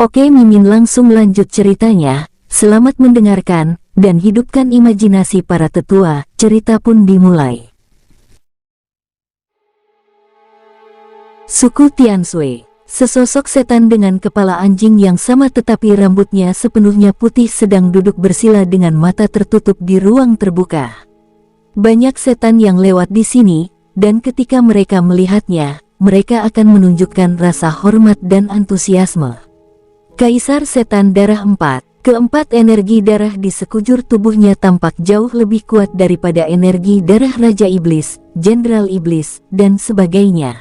Oke, Mimin langsung lanjut ceritanya. Selamat mendengarkan, dan hidupkan imajinasi para tetua. Cerita pun dimulai. Suku Tianshui, sesosok setan dengan kepala anjing yang sama tetapi rambutnya sepenuhnya putih sedang duduk bersila dengan mata tertutup di ruang terbuka. Banyak setan yang lewat di sini, dan ketika mereka melihatnya, mereka akan menunjukkan rasa hormat dan antusiasme. Kaisar Setan Darah 4. Keempat, energi darah di sekujur tubuhnya tampak jauh lebih kuat daripada energi darah Raja Iblis, Jenderal Iblis, dan sebagainya.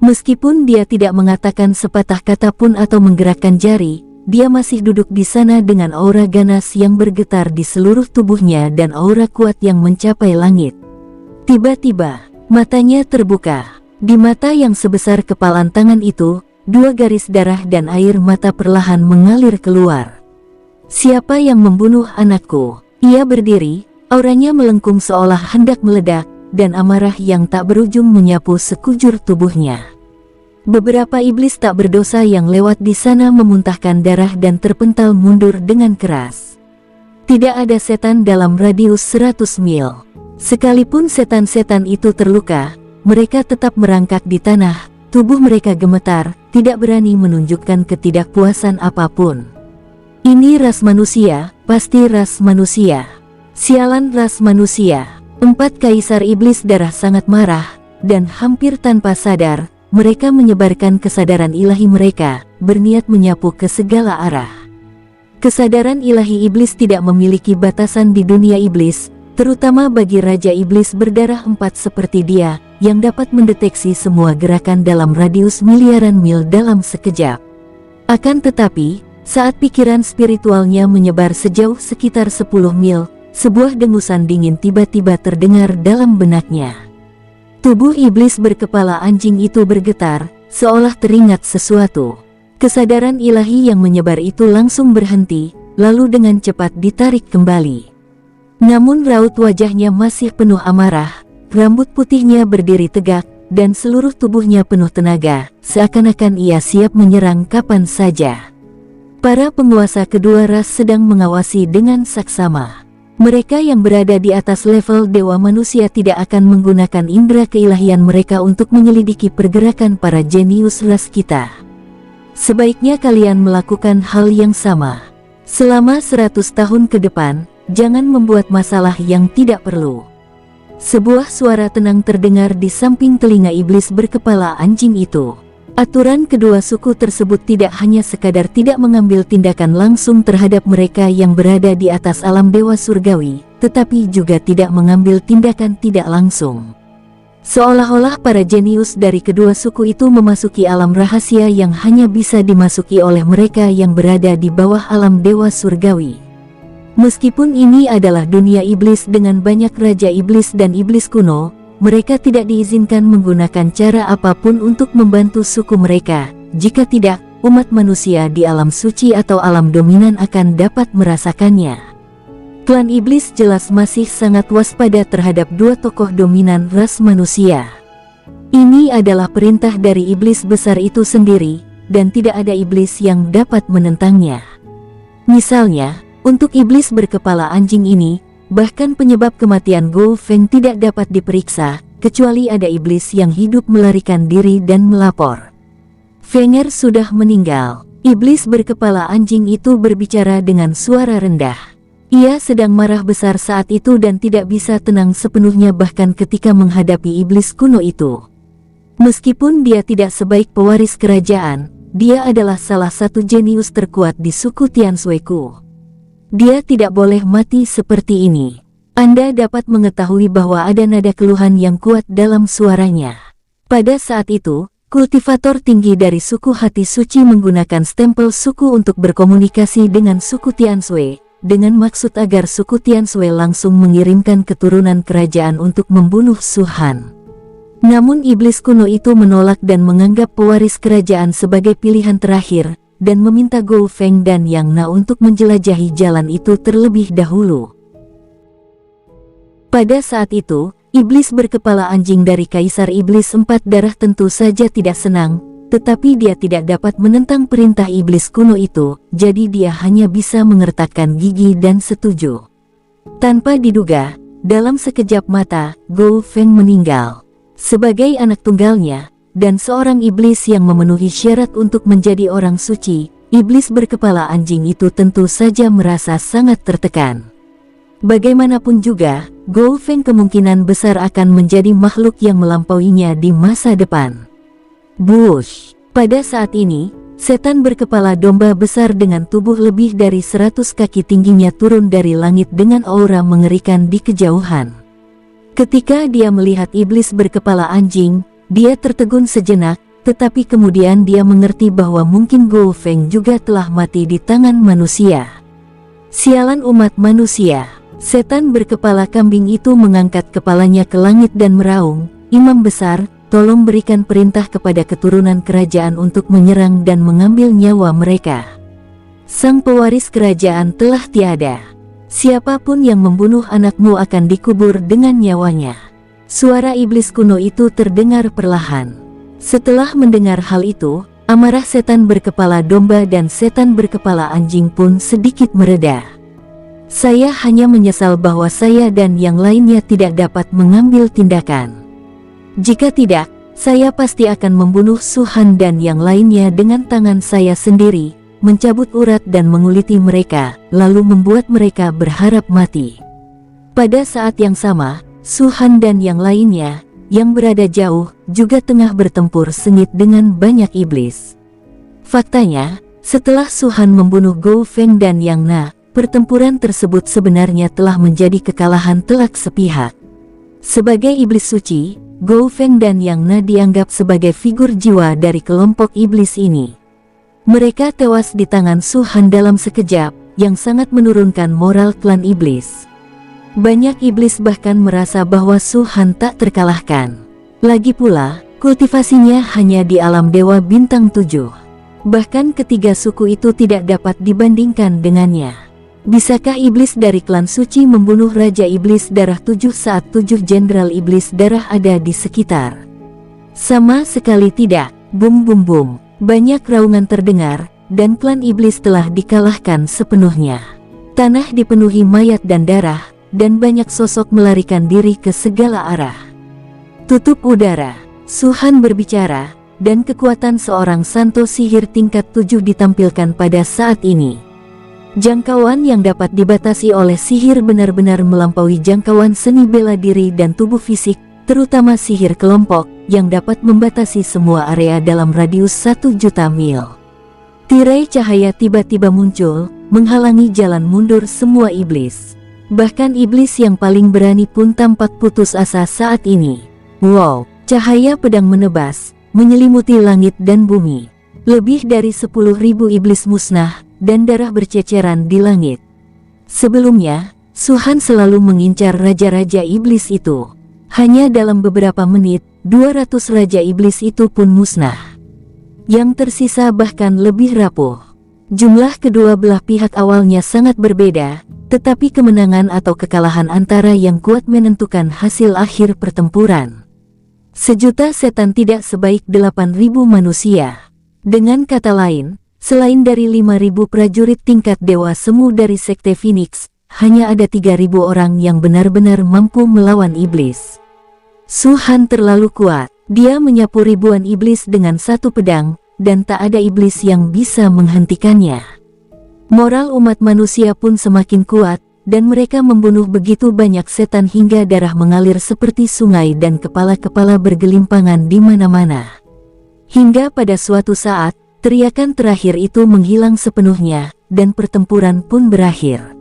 Meskipun dia tidak mengatakan sepatah kata pun atau menggerakkan jari, dia masih duduk di sana dengan aura ganas yang bergetar di seluruh tubuhnya dan aura kuat yang mencapai langit. Tiba-tiba, matanya terbuka. Di mata yang sebesar kepalan tangan itu, dua garis darah dan air mata perlahan mengalir keluar. Siapa yang membunuh anakku? Ia berdiri, auranya melengkung seolah hendak meledak, dan amarah yang tak berujung menyapu sekujur tubuhnya. Beberapa iblis tak berdosa yang lewat di sana memuntahkan darah dan terpental mundur dengan keras. Tidak ada setan dalam radius 100 mil. Sekalipun setan-setan itu terluka, mereka tetap merangkak di tanah, tubuh mereka gemetar, tidak berani menunjukkan ketidakpuasan apapun. Ini ras manusia, pasti ras manusia. Sialan ras manusia. 4 kaisar iblis darah sangat marah, dan hampir tanpa sadar, mereka menyebarkan kesadaran ilahi mereka, berniat menyapu ke segala arah. Kesadaran ilahi iblis tidak memiliki batasan di dunia iblis, terutama bagi Raja Iblis berdarah 4 seperti dia, yang dapat mendeteksi semua gerakan dalam radius miliaran mil dalam sekejap. Akan tetapi, saat pikiran spiritualnya menyebar sejauh sekitar 10 mil, sebuah dengusan dingin tiba-tiba terdengar dalam benaknya. Tubuh iblis berkepala anjing itu bergetar, seolah teringat sesuatu. Kesadaran ilahi yang menyebar itu langsung berhenti, lalu dengan cepat ditarik kembali. Namun raut wajahnya masih penuh amarah, rambut putihnya berdiri tegak, dan seluruh tubuhnya penuh tenaga, seakan-akan ia siap menyerang kapan saja. Para penguasa kedua ras sedang mengawasi dengan saksama. Mereka yang berada di atas level dewa manusia tidak akan menggunakan indera keilahian mereka untuk menyelidiki pergerakan para jenius ras kita. Sebaiknya kalian melakukan hal yang sama. Selama 100 tahun ke depan, jangan membuat masalah yang tidak perlu. Sebuah suara tenang terdengar di samping telinga iblis berkepala anjing itu. Aturan kedua suku tersebut tidak hanya sekadar tidak mengambil tindakan langsung terhadap mereka yang berada di atas alam dewa surgawi, tetapi juga tidak mengambil tindakan tidak langsung. Seolah-olah para jenius dari kedua suku itu memasuki alam rahasia yang hanya bisa dimasuki oleh mereka yang berada di bawah alam dewa surgawi. Meskipun ini adalah dunia iblis dengan banyak raja iblis dan iblis kuno, mereka tidak diizinkan menggunakan cara apapun untuk membantu suku mereka. Jika tidak, umat manusia di alam suci atau alam dominan akan dapat merasakannya. Klan iblis jelas masih sangat waspada terhadap dua tokoh dominan ras manusia. Ini adalah perintah dari iblis besar itu sendiri, dan tidak ada iblis yang dapat menentangnya. Misalnya, untuk iblis berkepala anjing ini, bahkan penyebab kematian Guo Feng tidak dapat diperiksa, kecuali ada iblis yang hidup melarikan diri dan melapor. Fenger sudah meninggal. Iblis berkepala anjing itu berbicara dengan suara rendah. Ia sedang marah besar saat itu dan tidak bisa tenang sepenuhnya bahkan ketika menghadapi iblis kuno itu. Meskipun dia tidak sebaik pewaris kerajaan, dia adalah salah satu jenius terkuat di suku Tianshui Ku. Dia tidak boleh mati seperti ini. Anda dapat mengetahui bahwa ada nada keluhan yang kuat dalam suaranya. Pada saat itu, kultivator tinggi dari suku Hati Suci menggunakan stempel suku untuk berkomunikasi dengan suku Tianshui, dengan maksud agar suku Tianshui langsung mengirimkan keturunan kerajaan untuk membunuh Su Han. Namun iblis kuno itu menolak dan menganggap pewaris kerajaan sebagai pilihan terakhir, dan meminta Guo Feng dan Yang Na untuk menjelajahi jalan itu terlebih dahulu. Pada saat itu, iblis berkepala anjing dari Kaisar Iblis 4 Darah tentu saja tidak senang, tetapi dia tidak dapat menentang perintah iblis kuno itu, jadi dia hanya bisa mengertakkan gigi dan setuju. Tanpa diduga, dalam sekejap mata, Gou Feng meninggal. Sebagai anak tunggalnya, dan seorang iblis yang memenuhi syarat untuk menjadi orang suci, iblis berkepala anjing itu tentu saja merasa sangat tertekan. Bagaimanapun juga, Gou Feng kemungkinan besar akan menjadi makhluk yang melampauinya di masa depan. Bush. Pada saat ini, setan berkepala domba besar dengan tubuh lebih dari 100 kaki tingginya turun dari langit dengan aura mengerikan di kejauhan. Ketika dia melihat iblis berkepala anjing, dia tertegun sejenak, tetapi kemudian dia mengerti bahwa mungkin Gou Feng juga telah mati di tangan manusia. Sialan umat manusia. Setan berkepala kambing itu mengangkat kepalanya ke langit dan meraung, "Imam besar, tolong berikan perintah kepada keturunan kerajaan untuk menyerang dan mengambil nyawa mereka. Sang pewaris kerajaan telah tiada. Siapapun yang membunuh anakmu akan dikubur dengan nyawanya." Suara iblis kuno itu terdengar perlahan. Setelah mendengar hal itu, amarah setan berkepala domba dan setan berkepala anjing pun sedikit mereda. "Saya hanya menyesal bahwa saya dan yang lainnya tidak dapat mengambil tindakan. Jika tidak, saya pasti akan membunuh Su Han dan yang lainnya dengan tangan saya sendiri, mencabut urat dan menguliti mereka, lalu membuat mereka berharap mati." Pada saat yang sama, Su Han dan yang lainnya, yang berada jauh, juga tengah bertempur sengit dengan banyak iblis. Faktanya, setelah Su Han membunuh Gou Feng dan Yang Na, pertempuran tersebut sebenarnya telah menjadi kekalahan telak sepihak. Sebagai iblis suci, Gou Feng dan Yang Na dianggap sebagai figur jiwa dari kelompok iblis ini. Mereka tewas di tangan Su Han dalam sekejap, yang sangat menurunkan moral klan iblis. Banyak iblis bahkan merasa bahwa Su Han tak terkalahkan. Lagi pula, kultivasinya hanya di alam dewa bintang 7. Bahkan ketiga suku itu tidak dapat dibandingkan dengannya. Bisakah iblis dari klan suci membunuh Raja Iblis Darah 7 saat 7 jenderal iblis darah ada di sekitar? Sama sekali tidak. Bum bum bum. Banyak raungan terdengar, dan klan iblis telah dikalahkan sepenuhnya. Tanah dipenuhi mayat dan darah, dan banyak sosok melarikan diri ke segala arah. Tutup udara. Su Han berbicara, dan kekuatan seorang santo sihir tingkat 7 ditampilkan pada saat ini. Jangkauan yang dapat dibatasi oleh sihir benar-benar melampaui jangkauan seni bela diri dan tubuh fisik, terutama sihir kelompok, yang dapat membatasi semua area dalam radius 1 juta mil. Tirai cahaya tiba-tiba muncul, menghalangi jalan mundur semua iblis. Bahkan iblis yang paling berani pun tampak putus asa saat ini. Wow, cahaya pedang menebas, menyelimuti langit dan bumi. Lebih dari 10.000 iblis musnah, dan darah berceceran di langit. Sebelumnya, Su Han selalu mengincar raja-raja iblis itu. Hanya dalam beberapa menit, 200 raja iblis itu pun musnah. Yang tersisa bahkan lebih rapuh. Jumlah kedua belah pihak awalnya sangat berbeda, tetapi kemenangan atau kekalahan antara yang kuat menentukan hasil akhir pertempuran. Sejuta setan tidak sebaik 8.000 manusia. Dengan kata lain, selain dari 5.000 prajurit tingkat dewa semu dari Sekte Phoenix, hanya ada 3.000 orang yang benar-benar mampu melawan iblis. Su Han terlalu kuat. Dia menyapu ribuan iblis dengan satu pedang, dan tak ada iblis yang bisa menghentikannya. Moral umat manusia pun semakin kuat, dan mereka membunuh begitu banyak setan hingga darah mengalir seperti sungai dan kepala-kepala bergelimpangan di mana-mana. Hingga pada suatu saat, teriakan terakhir itu menghilang sepenuhnya, dan pertempuran pun berakhir.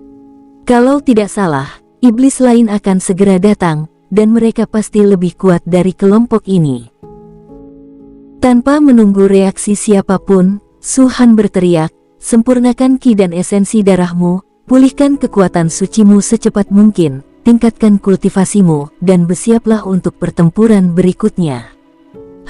Kalau tidak salah, iblis lain akan segera datang, dan mereka pasti lebih kuat dari kelompok ini. Tanpa menunggu reaksi siapapun, Su Han berteriak, "Sempurnakan ki dan esensi darahmu, pulihkan kekuatan sucimu secepat mungkin, tingkatkan kultivasimu, dan bersiaplah untuk pertempuran berikutnya."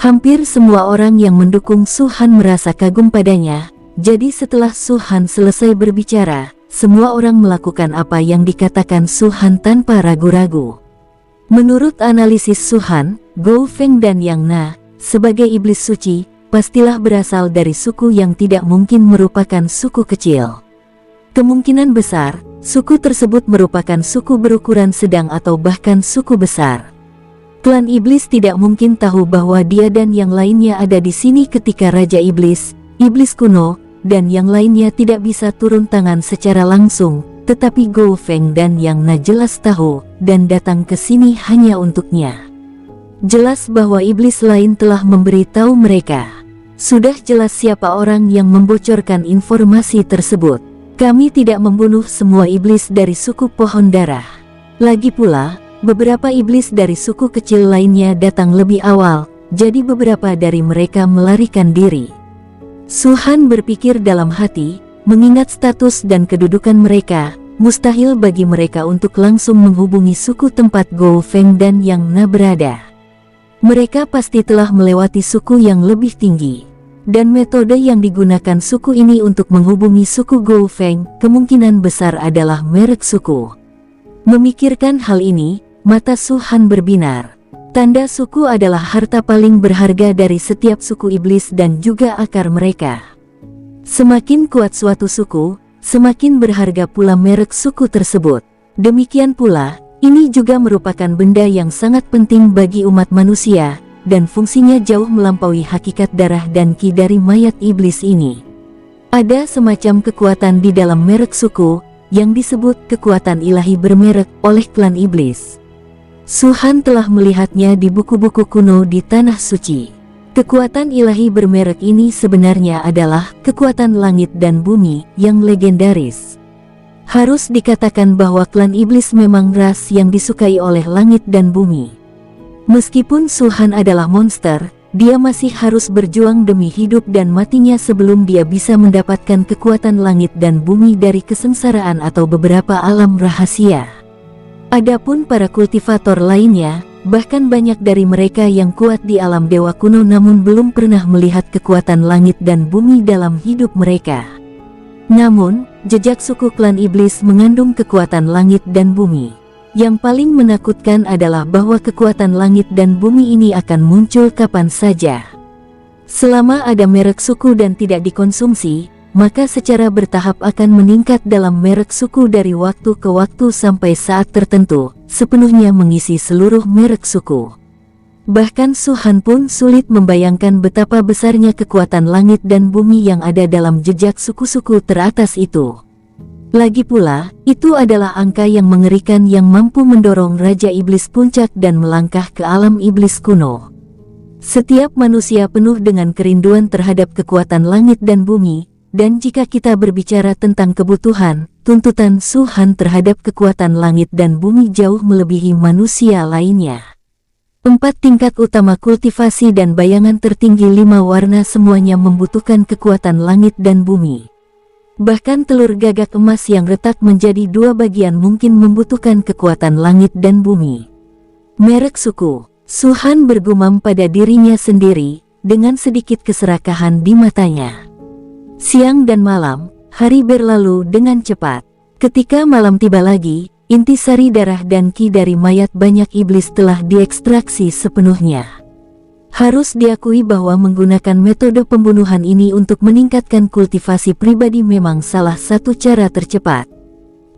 Hampir semua orang yang mendukung Su Han merasa kagum padanya, jadi setelah Su Han selesai berbicara, semua orang melakukan apa yang dikatakan Su Han tanpa ragu-ragu. Menurut analisis Su Han, Gou Feng dan Yang Na, sebagai iblis suci, pastilah berasal dari suku yang tidak mungkin merupakan suku kecil. Kemungkinan besar, suku tersebut merupakan suku berukuran sedang atau bahkan suku besar. Klan Iblis tidak mungkin tahu bahwa dia dan yang lainnya ada di sini ketika Raja Iblis, Iblis kuno, dan yang lainnya tidak bisa turun tangan secara langsung, tetapi Gou Feng dan Yang Na jelas tahu, dan datang ke sini hanya untuknya. Jelas bahwa iblis lain telah memberitahu mereka. Sudah jelas siapa orang yang membocorkan informasi tersebut. Kami tidak membunuh semua iblis dari suku pohon darah. Lagi pula, beberapa iblis dari suku kecil lainnya datang lebih awal, jadi beberapa dari mereka melarikan diri. Su Han berpikir dalam hati, mengingat status dan kedudukan mereka, mustahil bagi mereka untuk langsung menghubungi suku tempat Gou Feng dan Yang Na berada. Mereka pasti telah melewati suku yang lebih tinggi. Dan metode yang digunakan suku ini untuk menghubungi suku Gou Feng kemungkinan besar adalah merek suku. Memikirkan hal ini, mata Su Han berbinar. Tanda suku adalah harta paling berharga dari setiap suku iblis dan juga akar mereka. Semakin kuat suatu suku, semakin berharga pula merek suku tersebut. Demikian pula, ini juga merupakan benda yang sangat penting bagi umat manusia, dan fungsinya jauh melampaui hakikat darah dan ki dari mayat iblis ini. Ada semacam kekuatan di dalam merek suku, yang disebut kekuatan ilahi bermerek oleh klan iblis. Su Han telah melihatnya di buku-buku kuno di Tanah Suci. Kekuatan ilahi bermerek ini sebenarnya adalah kekuatan langit dan bumi yang legendaris. Harus dikatakan bahwa klan iblis memang ras yang disukai oleh langit dan bumi. Meskipun Su Han adalah monster, dia masih harus berjuang demi hidup dan matinya sebelum dia bisa mendapatkan kekuatan langit dan bumi dari kesengsaraan atau beberapa alam rahasia. Adapun para kultivator lainnya, bahkan banyak dari mereka yang kuat di alam dewa kuno namun belum pernah melihat kekuatan langit dan bumi dalam hidup mereka. Namun, jejak suku klan iblis mengandung kekuatan langit dan bumi. Yang paling menakutkan adalah bahwa kekuatan langit dan bumi ini akan muncul kapan saja. Selama ada merek suku dan tidak dikonsumsi, maka secara bertahap akan meningkat dalam merek suku dari waktu ke waktu sampai saat tertentu, sepenuhnya mengisi seluruh merek suku. Bahkan Su Han pun sulit membayangkan betapa besarnya kekuatan langit dan bumi yang ada dalam jejak suku-suku teratas itu. Lagi pula, itu adalah angka yang mengerikan yang mampu mendorong Raja Iblis Puncak dan melangkah ke alam iblis kuno. Setiap manusia penuh dengan kerinduan terhadap kekuatan langit dan bumi, dan jika kita berbicara tentang kebutuhan, tuntutan Su Han terhadap kekuatan langit dan bumi jauh melebihi manusia lainnya. 4 tingkat utama kultivasi dan bayangan tertinggi 5 warna semuanya membutuhkan kekuatan langit dan bumi. Bahkan telur gagak emas yang retak menjadi 2 bagian mungkin membutuhkan kekuatan langit dan bumi. Merek suku. Su Han bergumam pada dirinya sendiri, dengan sedikit keserakahan di matanya. Siang dan malam, hari berlalu dengan cepat. Ketika malam tiba lagi, intisari darah dan ki dari mayat banyak iblis telah diekstraksi sepenuhnya. Harus diakui bahwa menggunakan metode pembunuhan ini untuk meningkatkan kultivasi pribadi memang salah satu cara tercepat.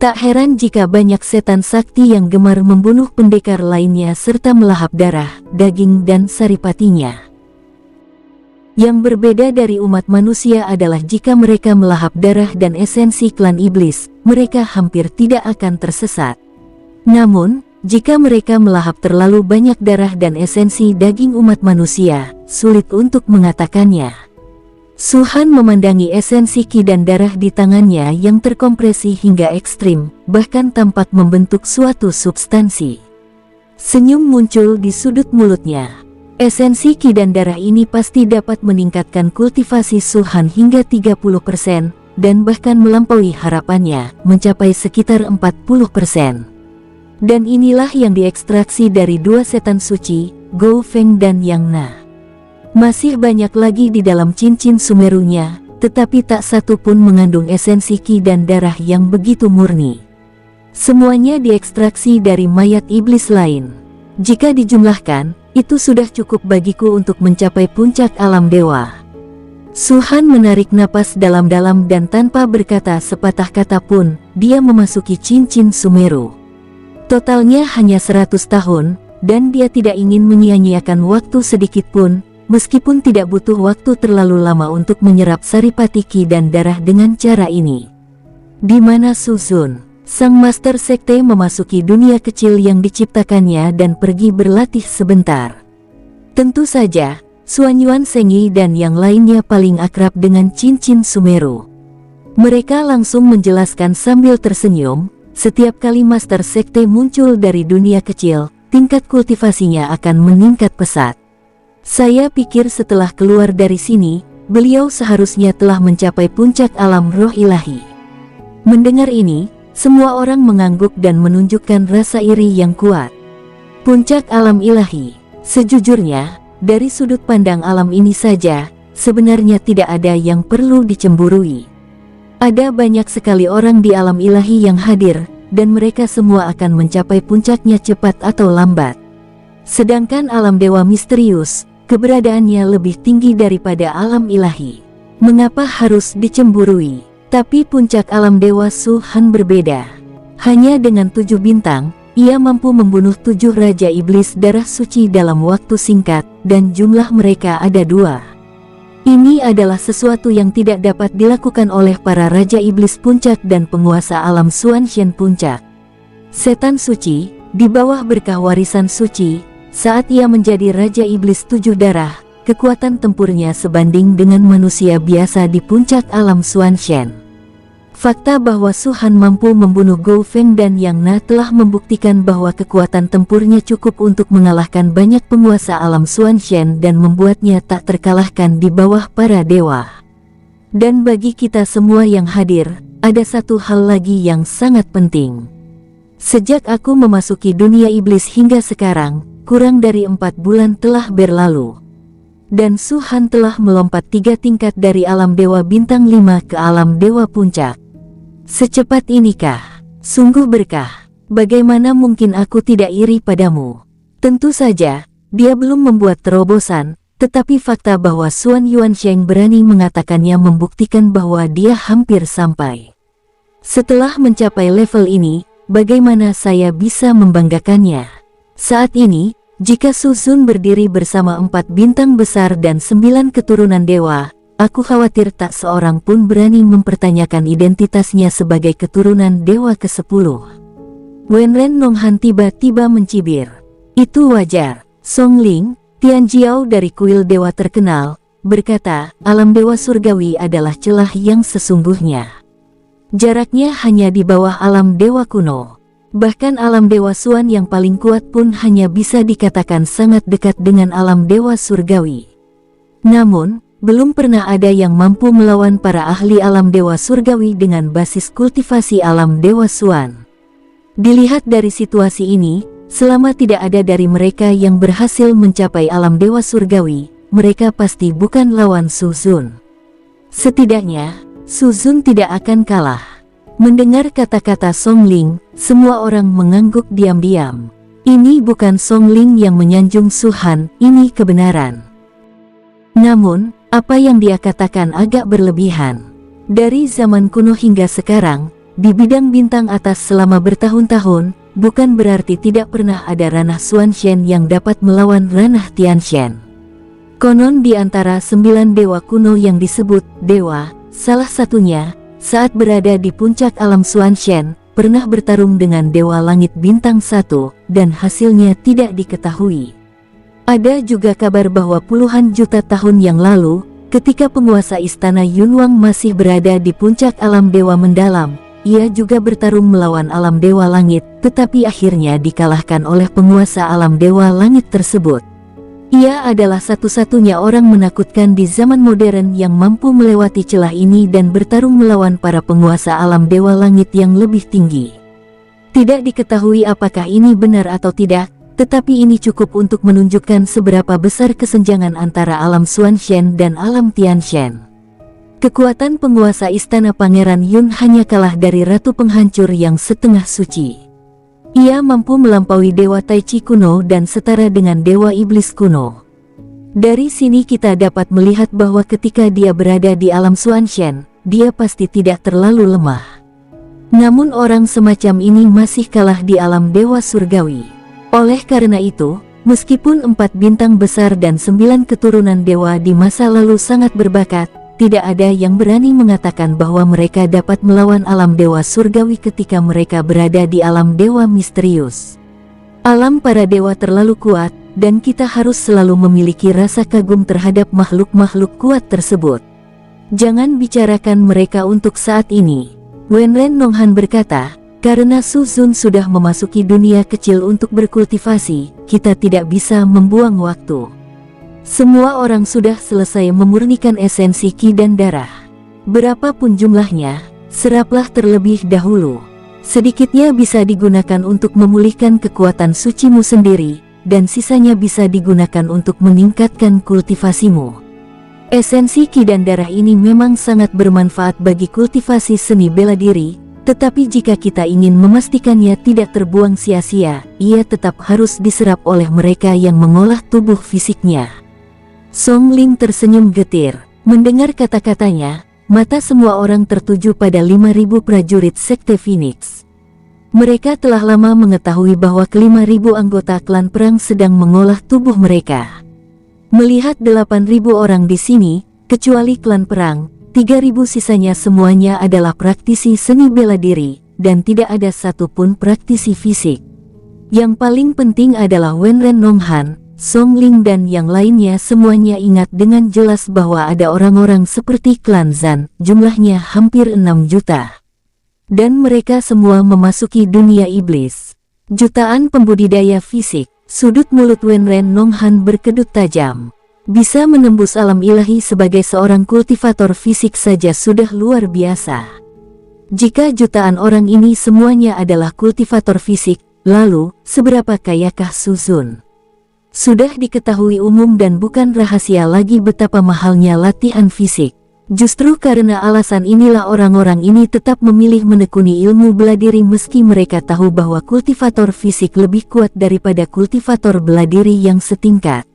Tak heran jika banyak setan sakti yang gemar membunuh pendekar lainnya serta melahap darah, daging dan saripatinya. Yang berbeda dari umat manusia adalah jika mereka melahap darah dan esensi klan iblis, mereka hampir tidak akan tersesat. Namun, jika mereka melahap terlalu banyak darah dan esensi daging umat manusia, sulit untuk mengatakannya. Su Han memandangi esensi ki dan darah di tangannya yang terkompresi hingga ekstrim, bahkan tampak membentuk suatu substansi. Senyum muncul di sudut mulutnya. Esensi ki dan darah ini pasti dapat meningkatkan kultivasi Su Han hingga 30%, dan bahkan melampaui harapannya, mencapai sekitar 40%. Dan inilah yang diekstraksi dari 2 setan suci, Gou Feng dan Yang Na. Masih banyak lagi di dalam cincin sumerunya, tetapi tak satu pun mengandung esensi ki dan darah yang begitu murni. Semuanya diekstraksi dari mayat iblis lain. Jika dijumlahkan, itu sudah cukup bagiku untuk mencapai puncak alam dewa. Su Han menarik napas dalam-dalam dan tanpa berkata sepatah kata pun, dia memasuki cincin Sumeru. Totalnya hanya 100 tahun, dan dia tidak ingin menyia-nyiakan waktu sedikit pun, meskipun tidak butuh waktu terlalu lama untuk menyerap saripati ki dan darah dengan cara ini. Di mana Su Zun, sang master sekte, memasuki dunia kecil yang diciptakannya dan pergi berlatih sebentar. Tentu saja, Xuan Yuan Sengyi dan yang lainnya paling akrab dengan cincin Sumeru. Mereka langsung menjelaskan sambil tersenyum, setiap kali master sekte muncul dari dunia kecil, tingkat kultivasinya akan meningkat pesat. Saya pikir setelah keluar dari sini, beliau seharusnya telah mencapai puncak alam roh ilahi. Mendengar ini, semua orang mengangguk dan menunjukkan rasa iri yang kuat. Puncak alam ilahi, sejujurnya, dari sudut pandang alam ini saja, sebenarnya tidak ada yang perlu dicemburui. Ada banyak sekali orang di alam ilahi yang hadir, dan mereka semua akan mencapai puncaknya cepat atau lambat. Sedangkan alam dewa misterius, keberadaannya lebih tinggi daripada alam ilahi. Mengapa harus dicemburui? Tapi puncak alam dewa Su Han berbeda. Hanya dengan 7 bintang, ia mampu membunuh 7 Raja Iblis darah suci dalam waktu singkat, dan jumlah mereka ada 2. Ini adalah sesuatu yang tidak dapat dilakukan oleh para Raja Iblis Puncak dan penguasa alam Xuan Shen Puncak. Setan suci, di bawah berkah warisan suci, saat ia menjadi Raja Iblis 7 darah, kekuatan tempurnya sebanding dengan manusia biasa di puncak alam Xuan Shen. Fakta bahwa Su Han mampu membunuh Gou Feng dan Yang Na telah membuktikan bahwa kekuatan tempurnya cukup untuk mengalahkan banyak penguasa alam Xuan Shen dan membuatnya tak terkalahkan di bawah para dewa. Dan bagi kita semua yang hadir, ada satu hal lagi yang sangat penting. Sejak aku memasuki dunia iblis hingga sekarang, kurang dari 4 bulan telah berlalu. Dan Su Han telah melompat 3 tingkat dari alam dewa bintang 5 ke alam dewa puncak. Secepat inikah? Sungguh berkah. Bagaimana mungkin aku tidak iri padamu? Tentu saja, dia belum membuat terobosan, tetapi fakta bahwa Xuan Yuan Sheng berani mengatakannya membuktikan bahwa dia hampir sampai. Setelah mencapai level ini, bagaimana saya bisa membanggakannya? Saat ini, jika Su Zun berdiri bersama 4 bintang besar dan 9 keturunan dewa, aku khawatir tak seorang pun berani mempertanyakan identitasnya sebagai keturunan dewa ke-10. Wenren Nonghan tiba-tiba mencibir. Itu wajar. Song Ling, Tianjiao dari kuil dewa terkenal, berkata, alam dewa surgawi adalah celah yang sesungguhnya. Jaraknya hanya di bawah alam dewa kuno. Bahkan alam dewa Xuan yang paling kuat pun hanya bisa dikatakan sangat dekat dengan alam dewa surgawi. Namun, belum pernah ada yang mampu melawan para ahli alam dewa surgawi dengan basis kultivasi alam dewa Xuan. Dilihat dari situasi ini, selama tidak ada dari mereka yang berhasil mencapai alam dewa surgawi, mereka pasti bukan lawan Su Zun. Setidaknya, Su Zun tidak akan kalah. Mendengar kata-kata Song Ling, semua orang mengangguk diam-diam. Ini bukan Song Ling yang menyanjung Su Han, ini kebenaran. Namun, apa yang dia katakan agak berlebihan. Dari zaman kuno hingga sekarang, di bidang bintang atas selama bertahun-tahun, bukan berarti tidak pernah ada ranah Xuan Shen yang dapat melawan ranah Tian Shen. Konon di antara 9 dewa kuno yang disebut dewa, salah satunya, saat berada di puncak alam Xuan Shen, pernah bertarung dengan dewa langit bintang 1, dan hasilnya tidak diketahui. Ada juga kabar bahwa puluhan juta tahun yang lalu, ketika penguasa istana Yunwang masih berada di puncak alam dewa mendalam, ia juga bertarung melawan alam dewa langit, tetapi akhirnya dikalahkan oleh penguasa alam dewa langit tersebut. Ia adalah satu-satunya orang menakutkan di zaman modern yang mampu melewati celah ini dan bertarung melawan para penguasa alam dewa langit yang lebih tinggi. Tidak diketahui apakah ini benar atau tidak, tetapi ini cukup untuk menunjukkan seberapa besar kesenjangan antara alam Xuan Shen dan alam Tian Shen. Kekuatan penguasa istana Pangeran Yun hanya kalah dari Ratu Penghancur yang setengah suci. Ia mampu melampaui Dewa Tai Chi kuno dan setara dengan Dewa Iblis kuno. Dari sini kita dapat melihat bahwa ketika dia berada di alam Xuanshen, dia pasti tidak terlalu lemah. Namun orang semacam ini masih kalah di alam dewa surgawi. Oleh karena itu, meskipun 4 bintang besar dan 9 keturunan dewa di masa lalu sangat berbakat, tidak ada yang berani mengatakan bahwa mereka dapat melawan alam dewa surgawi ketika mereka berada di alam dewa misterius. Alam para dewa terlalu kuat, dan kita harus selalu memiliki rasa kagum terhadap makhluk-makhluk kuat tersebut. Jangan bicarakan mereka untuk saat ini. Wenren Nonghan berkata, karena Su Zun sudah memasuki dunia kecil untuk berkultivasi, kita tidak bisa membuang waktu. Semua orang sudah selesai memurnikan esensi ki dan darah. Berapapun jumlahnya, seraplah terlebih dahulu. Sedikitnya bisa digunakan untuk memulihkan kekuatan sucimu sendiri, dan sisanya bisa digunakan untuk meningkatkan kultivasimu. Esensi ki dan darah ini memang sangat bermanfaat bagi kultivasi seni bela diri, tetapi jika kita ingin memastikannya tidak terbuang sia-sia, ia tetap harus diserap oleh mereka yang mengolah tubuh fisiknya. Song Ling tersenyum getir. Mendengar kata-katanya, mata semua orang tertuju pada 5.000 prajurit Sekte Phoenix. Mereka telah lama mengetahui bahwa ke-5.000 anggota klan perang sedang mengolah tubuh mereka. Melihat 8.000 orang di sini, kecuali klan perang, 3.000 sisanya semuanya adalah praktisi seni bela diri, dan tidak ada satupun praktisi fisik. Yang paling penting adalah Wenren Nonghan, Song Ling dan yang lainnya semuanya ingat dengan jelas bahwa ada orang-orang seperti klan Zan, jumlahnya hampir 6 juta. Dan mereka semua memasuki dunia iblis. Jutaan pembudidaya fisik, sudut mulut Wenren Nonghan berkedut tajam. Bisa menembus alam ilahi sebagai seorang kultivator fisik saja sudah luar biasa. Jika jutaan orang ini semuanya adalah kultivator fisik, lalu, seberapa kayakah Su Zun? Sudah diketahui umum dan bukan rahasia lagi betapa mahalnya latihan fisik. Justru karena alasan inilah orang-orang ini tetap memilih menekuni ilmu bela diri meski mereka tahu bahwa kultivator fisik lebih kuat daripada kultivator bela diri yang setingkat.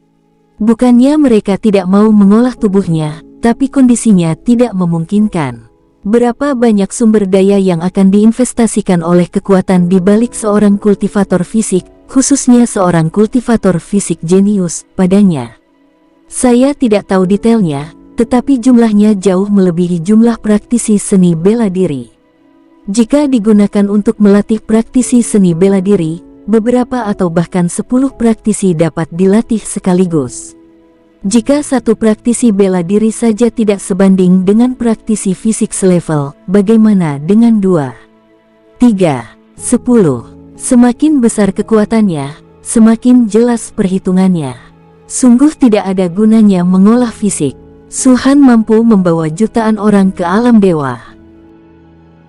Bukannya mereka tidak mau mengolah tubuhnya, tapi kondisinya tidak memungkinkan. Berapa banyak sumber daya yang akan diinvestasikan oleh kekuatan di balik seorang kultivator fisik, khususnya seorang kultivator fisik jenius, padanya? Saya tidak tahu detailnya, tetapi jumlahnya jauh melebihi jumlah praktisi seni bela diri. Jika digunakan untuk melatih praktisi seni bela diri, beberapa atau bahkan 10 praktisi dapat dilatih sekaligus. Jika satu praktisi bela diri saja tidak sebanding dengan praktisi fisik selevel, bagaimana dengan 2, 3, 10? Semakin besar kekuatannya, semakin jelas perhitungannya. Sungguh tidak ada gunanya mengolah fisik. Su Han mampu membawa jutaan orang ke alam dewa.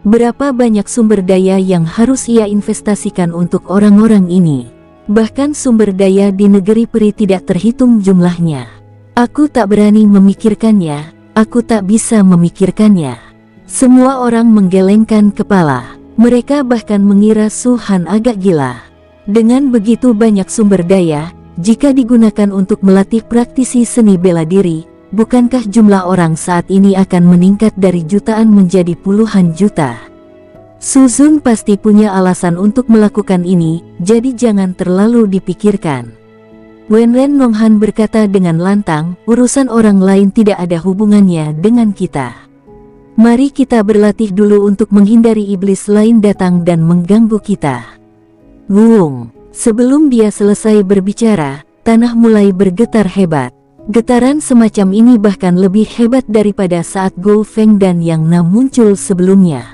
Berapa banyak sumber daya yang harus ia investasikan untuk orang-orang ini? Bahkan sumber daya di negeri peri tidak terhitung jumlahnya. Aku tak berani memikirkannya, aku tak bisa memikirkannya. Semua orang menggelengkan kepala. Mereka bahkan mengira Su Han agak gila. Dengan begitu banyak sumber daya, jika digunakan untuk melatih praktisi seni bela diri, bukankah jumlah orang saat ini akan meningkat dari jutaan menjadi puluhan juta? Su Zun pasti punya alasan untuk melakukan ini, jadi jangan terlalu dipikirkan. Wenren Nonghan berkata dengan lantang, urusan orang lain tidak ada hubungannya dengan kita. Mari kita berlatih dulu untuk menghindari iblis lain datang dan mengganggu kita. Wuung. Sebelum dia selesai berbicara, tanah mulai bergetar hebat. Getaran semacam ini bahkan lebih hebat daripada saat Gou Feng dan Yang Na muncul sebelumnya.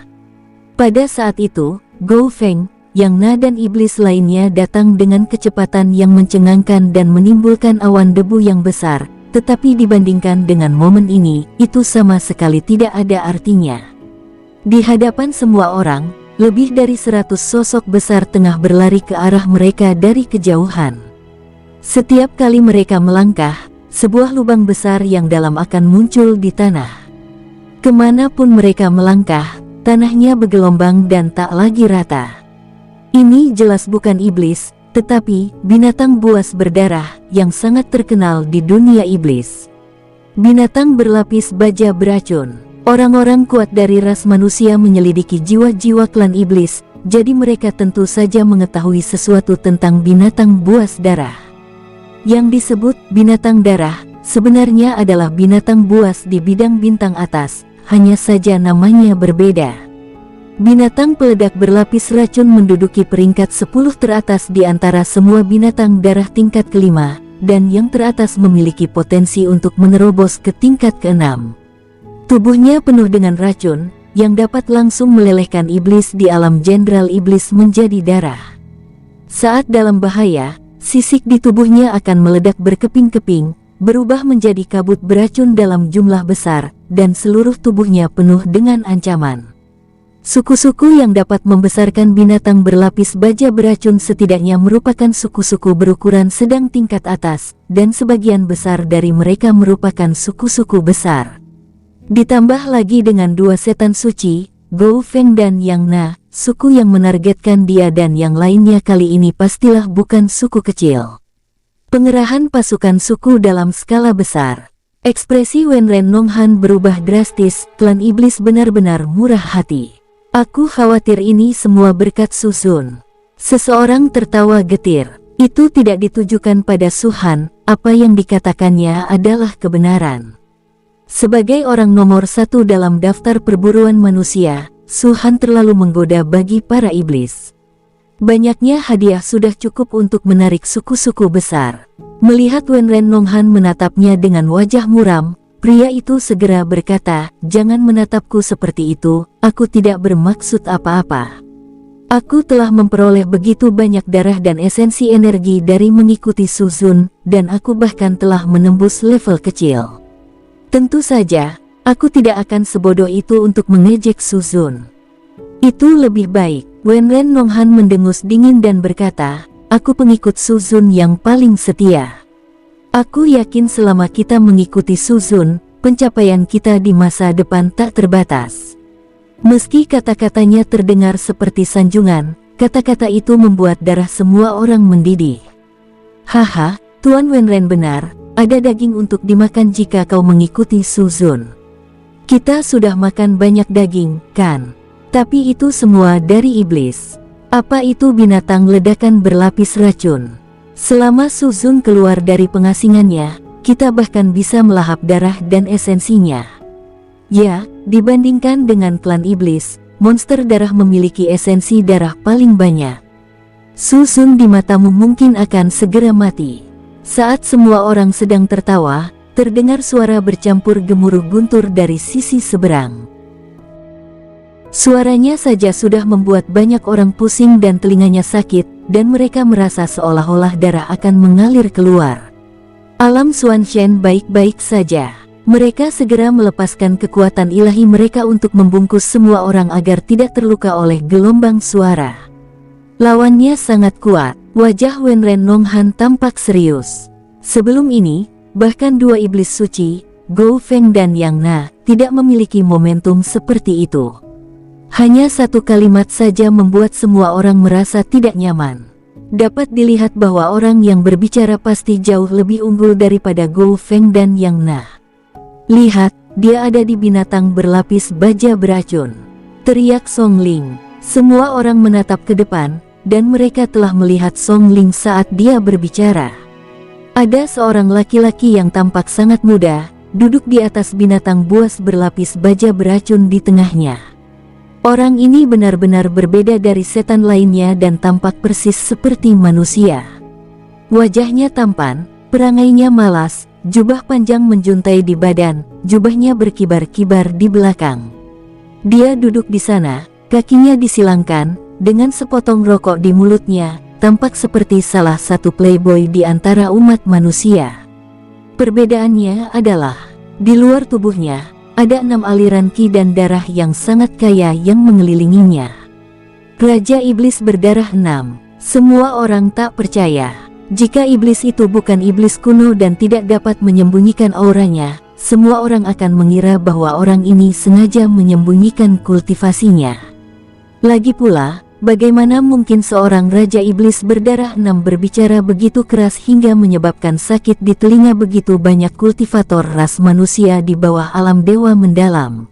Pada saat itu, Gou Feng, Yang Na dan iblis lainnya datang dengan kecepatan yang mencengangkan dan menimbulkan awan debu yang besar. Tetapi dibandingkan dengan momen ini, itu sama sekali tidak ada artinya. Di hadapan semua orang, lebih dari 100 sosok besar tengah berlari ke arah mereka dari kejauhan. Setiap kali mereka melangkah, sebuah lubang besar yang dalam akan muncul di tanah. Kemanapun mereka melangkah, tanahnya bergelombang dan tak lagi rata. Ini jelas bukan iblis, tetapi binatang buas berdarah yang sangat terkenal di dunia iblis. Binatang berlapis baja beracun. Orang-orang kuat dari ras manusia menyelidiki jiwa-jiwa klan iblis, jadi mereka tentu saja mengetahui sesuatu tentang binatang buas darah. Yang disebut binatang darah sebenarnya adalah binatang buas di bidang bintang atas, hanya saja namanya berbeda. Binatang peledak berlapis racun menduduki peringkat 10 teratas di antara semua binatang darah tingkat kelima, dan yang teratas memiliki potensi untuk menerobos ke tingkat keenam. Tubuhnya penuh dengan racun, yang dapat langsung melelehkan iblis di alam jenderal iblis menjadi darah. Saat dalam bahaya, sisik di tubuhnya akan meledak berkeping-keping, berubah menjadi kabut beracun dalam jumlah besar, dan seluruh tubuhnya penuh dengan ancaman. Suku-suku yang dapat membesarkan binatang berlapis baja beracun setidaknya merupakan suku-suku berukuran sedang tingkat atas, dan sebagian besar dari mereka merupakan suku-suku besar. Ditambah lagi dengan dua setan suci, Gou Feng dan Yang Na, suku yang menargetkan dia dan yang lainnya kali ini pastilah bukan suku kecil. Pengerahan pasukan suku dalam skala besar. Ekspresi Wenren Nonghan berubah drastis, klan iblis benar-benar murah hati. Aku khawatir ini semua berkat Su Zun. Seseorang tertawa getir. Itu tidak ditujukan pada Su Han, apa yang dikatakannya adalah kebenaran. Sebagai orang nomor satu dalam daftar perburuan manusia, Su Han terlalu menggoda bagi para iblis. Banyaknya hadiah sudah cukup untuk menarik suku-suku besar. Melihat Wenren Nonghan menatapnya dengan wajah muram, pria itu segera berkata, "Jangan menatapku seperti itu, aku tidak bermaksud apa-apa. Aku telah memperoleh begitu banyak darah dan esensi energi dari mengikuti Su Zun, dan aku bahkan telah menembus level kecil. Tentu saja, aku tidak akan sebodoh itu untuk mengejek Su Zun. Itu lebih baik." Wenren Nonghan mendengus dingin dan berkata, "Aku pengikut Su Zun yang paling setia. Aku yakin selama kita mengikuti Su Zun, pencapaian kita di masa depan tak terbatas." Meski kata-katanya terdengar seperti sanjungan, kata-kata itu membuat darah semua orang mendidih. "Haha, Tuan Wenren benar. Ada daging untuk dimakan jika kau mengikuti Su Zun. Kita sudah makan banyak daging, kan? Tapi itu semua dari iblis. Apa itu binatang ledakan berlapis racun? Selama Su Zun keluar dari pengasingannya, kita bahkan bisa melahap darah dan esensinya. Ya, dibandingkan dengan klan iblis, monster darah memiliki esensi darah paling banyak. Su Zun di matamu mungkin akan segera mati." Saat semua orang sedang tertawa, terdengar suara bercampur gemuruh guntur dari sisi seberang. Suaranya saja sudah membuat banyak orang pusing dan telinganya sakit, dan mereka merasa seolah-olah darah akan mengalir keluar. Alam Xuanshen baik-baik saja. Mereka segera melepaskan kekuatan ilahi mereka untuk membungkus semua orang agar tidak terluka oleh gelombang suara. Lawannya sangat kuat. Wajah Wenren Nonghan tampak serius. Sebelum ini, bahkan dua iblis suci, Gou Feng dan Yang Na, tidak memiliki momentum seperti itu. Hanya satu kalimat saja membuat semua orang merasa tidak nyaman. Dapat dilihat bahwa orang yang berbicara pasti jauh lebih unggul daripada Gou Feng dan Yang Na. "Lihat, dia ada di binatang berlapis baja beracun," teriak Song Ling. Semua orang menatap ke depan, dan mereka telah melihat Song Ling saat dia berbicara. Ada seorang laki-laki yang tampak sangat muda, duduk di atas binatang buas berlapis baja beracun di tengahnya. Orang ini benar-benar berbeda dari setan lainnya dan tampak persis seperti manusia. Wajahnya tampan, perangainya malas, jubah panjang menjuntai di badan, jubahnya berkibar-kibar di belakang. Dia duduk di sana, kakinya disilangkan, dengan sepotong rokok di mulutnya, tampak seperti salah satu playboy di antara umat manusia. Perbedaannya adalah, di luar tubuhnya, ada 6 aliran ki dan darah yang sangat kaya yang mengelilinginya. Raja Iblis berdarah 6. Semua orang tak percaya. Jika iblis itu bukan iblis kuno dan tidak dapat menyembunyikan auranya, semua orang akan mengira bahwa orang ini sengaja menyembunyikan kultivasinya. Lagi pula, Bagaimana mungkin seorang Raja Iblis berdarah 6 berbicara begitu keras hingga menyebabkan sakit di telinga begitu banyak kultivator ras manusia di bawah alam dewa mendalam.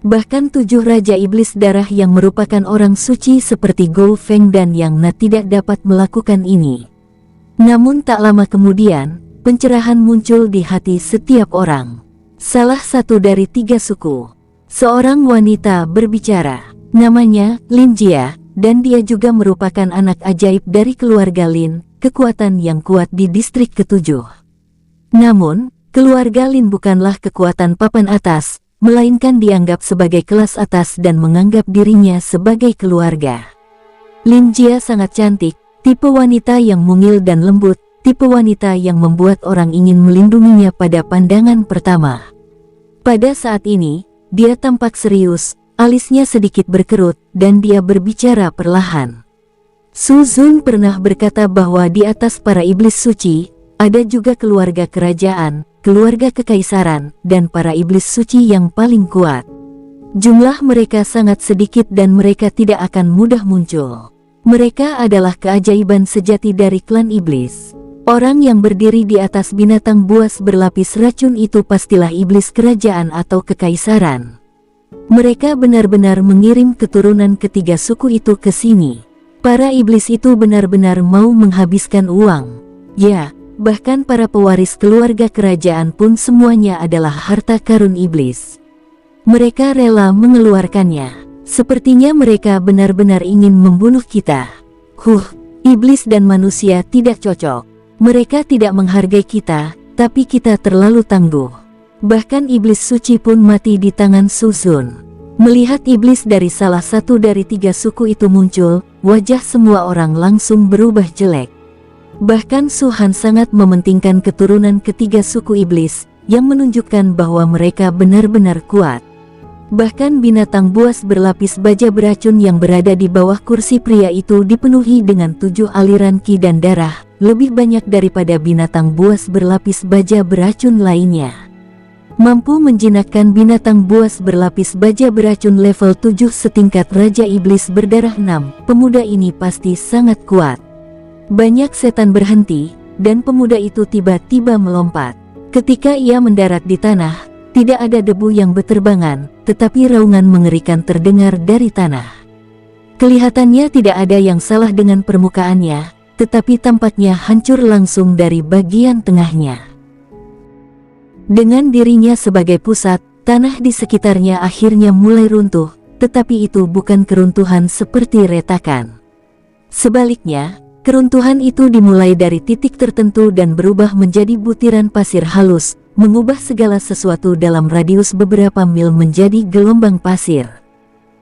Bahkan 7 Raja Iblis darah yang merupakan orang suci seperti Gou Feng dan Yang Na tidak dapat melakukan ini. Namun tak lama kemudian, pencerahan muncul di hati setiap orang. Salah satu dari 3 suku, seorang wanita berbicara, namanya Lin Jia. Dan dia juga merupakan anak ajaib dari keluarga Lin, kekuatan yang kuat di distrik ke-7. Namun, keluarga Lin bukanlah kekuatan papan atas, melainkan dianggap sebagai kelas atas dan menganggap dirinya sebagai keluarga. Lin Jia sangat cantik, tipe wanita yang mungil dan lembut, tipe wanita yang membuat orang ingin melindunginya pada pandangan pertama. Pada saat ini, dia tampak serius, alisnya sedikit berkerut, dan dia berbicara perlahan. Su Zun pernah berkata bahwa di atas para iblis suci, ada juga keluarga kerajaan, keluarga kekaisaran, dan para iblis suci yang paling kuat. Jumlah mereka sangat sedikit dan mereka tidak akan mudah muncul. Mereka adalah keajaiban sejati dari klan iblis. Orang yang berdiri di atas binatang buas berlapis racun itu pastilah iblis kerajaan atau kekaisaran. Mereka benar-benar mengirim keturunan ketiga suku itu ke sini. Para iblis itu benar-benar mau menghabiskan uang. Ya, bahkan para pewaris keluarga kerajaan pun semuanya adalah harta karun iblis. Mereka rela mengeluarkannya. Sepertinya mereka benar-benar ingin membunuh kita. Iblis dan manusia tidak cocok. Mereka tidak menghargai kita, tapi kita terlalu tangguh. Bahkan iblis suci pun mati di tangan Su Zun. Melihat iblis dari salah satu dari 3 suku itu muncul, wajah semua orang langsung berubah jelek. Bahkan Su Han sangat mementingkan keturunan ketiga suku iblis, yang menunjukkan bahwa mereka benar-benar kuat. Bahkan binatang buas berlapis baja beracun yang berada di bawah kursi pria itu dipenuhi dengan 7 aliran ki dan darah, lebih banyak daripada binatang buas berlapis baja beracun lainnya. Mampu menjinakkan binatang buas berlapis baja beracun level 7 setingkat Raja Iblis berdarah 6, pemuda ini pasti sangat kuat. Banyak setan berhenti, dan pemuda itu tiba-tiba melompat. Ketika ia mendarat di tanah, tidak ada debu yang berterbangan, tetapi raungan mengerikan terdengar dari tanah. Kelihatannya tidak ada yang salah dengan permukaannya, tetapi tampaknya hancur langsung dari bagian tengahnya. Dengan dirinya sebagai pusat, tanah di sekitarnya akhirnya mulai runtuh, tetapi itu bukan keruntuhan seperti retakan. Sebaliknya, keruntuhan itu dimulai dari titik tertentu dan berubah menjadi butiran pasir halus, mengubah segala sesuatu dalam radius beberapa mil menjadi gelombang pasir.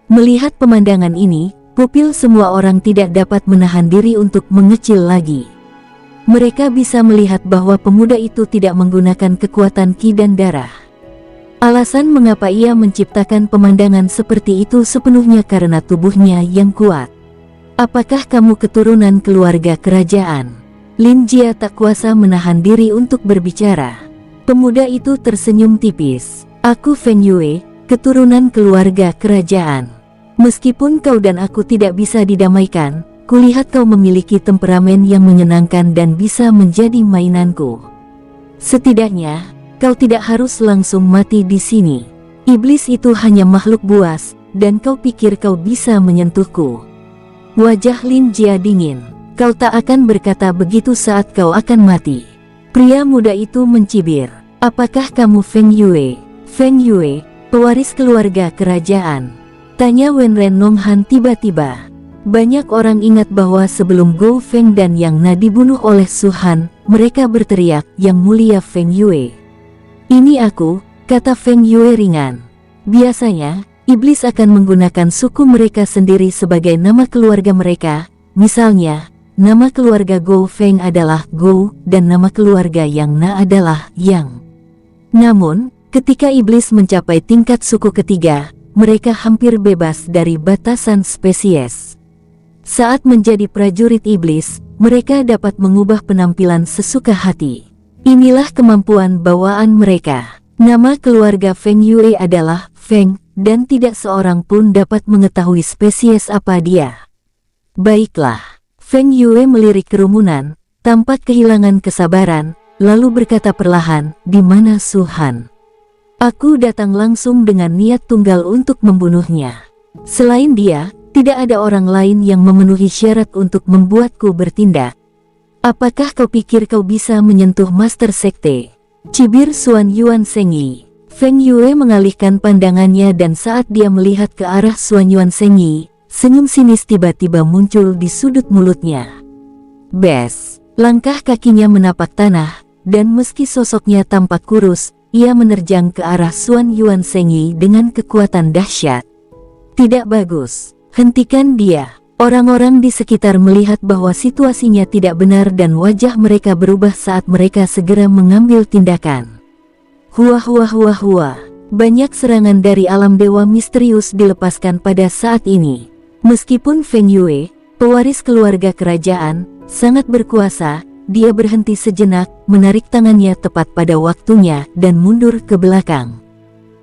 Melihat pemandangan ini, pupil semua orang tidak dapat menahan diri untuk mengecil lagi. Mereka bisa melihat bahwa pemuda itu tidak menggunakan kekuatan ki dan darah. Alasan mengapa ia menciptakan pemandangan seperti itu sepenuhnya karena tubuhnya yang kuat. Apakah kamu keturunan keluarga kerajaan? Lin Jia tak kuasa menahan diri untuk berbicara. Pemuda itu tersenyum tipis. Aku Feng Yue, keturunan keluarga kerajaan. Meskipun kau dan aku tidak bisa didamaikan, kulihat kau memiliki temperamen yang menyenangkan dan bisa menjadi mainanku. Setidaknya, kau tidak harus langsung mati di sini. Iblis itu hanya makhluk buas, dan kau pikir kau bisa menyentuhku. Wajah Lin Jia dingin. Kau tak akan berkata begitu saat kau akan mati. Pria muda itu mencibir. Apakah kamu Feng Yue? Feng Yue, pewaris keluarga kerajaan? Tanya Wen Ren Nong Han tiba-tiba. Banyak orang ingat bahwa sebelum Gou Feng dan Yang Na dibunuh oleh Su Han, mereka berteriak, "Yang mulia Feng Yue." "Ini aku," kata Feng Yue ringan. Biasanya, iblis akan menggunakan suku mereka sendiri sebagai nama keluarga mereka. Misalnya, nama keluarga Gou Feng adalah Gou, dan nama keluarga Yang Na adalah Yang. Namun, ketika iblis mencapai tingkat suku ketiga, mereka hampir bebas dari batasan spesies. Saat menjadi prajurit iblis, mereka dapat mengubah penampilan sesuka hati. Inilah kemampuan bawaan mereka. Nama keluarga Feng Yue adalah Feng, dan tidak seorang pun dapat mengetahui spesies apa dia. Baiklah. Feng Yue melirik kerumunan, tampak kehilangan kesabaran, lalu berkata perlahan, "Di mana Su Han? Aku datang langsung dengan niat tunggal untuk membunuhnya. Selain dia, tidak ada orang lain yang memenuhi syarat untuk membuatku bertindak. Apakah kau pikir kau bisa menyentuh Master Sekte?" Cibir Xuan Yuan Sengyi. Feng Yue mengalihkan pandangannya dan saat dia melihat ke arah Xuan Yuan Sengyi, senyum sinis tiba-tiba muncul di sudut mulutnya. Bes! Langkah kakinya menapak tanah, dan meski sosoknya tampak kurus, ia menerjang ke arah Xuan Yuan Sengyi dengan kekuatan dahsyat. Tidak bagus. Hentikan dia. Orang-orang di sekitar melihat bahwa situasinya tidak benar dan wajah mereka berubah saat mereka segera mengambil tindakan. Hua hua hua hua. Banyak serangan dari alam dewa misterius dilepaskan pada saat ini. Meskipun Feng Yue, pewaris keluarga kerajaan, sangat berkuasa, dia berhenti sejenak, menarik tangannya tepat pada waktunya dan mundur ke belakang.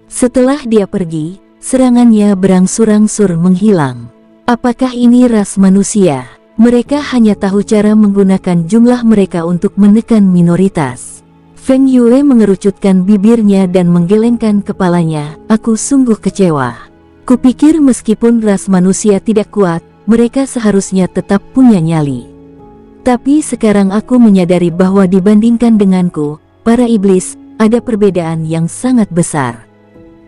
Setelah dia pergi, serangannya berangsur-angsur menghilang. Apakah ini ras manusia? Mereka hanya tahu cara menggunakan jumlah mereka untuk menekan minoritas. Feng Yue mengerucutkan bibirnya dan menggelengkan kepalanya. Aku sungguh kecewa. Kupikir meskipun ras manusia tidak kuat, mereka seharusnya tetap punya nyali. Tapi sekarang aku menyadari bahwa dibandingkan denganku, para iblis, ada perbedaan yang sangat besar.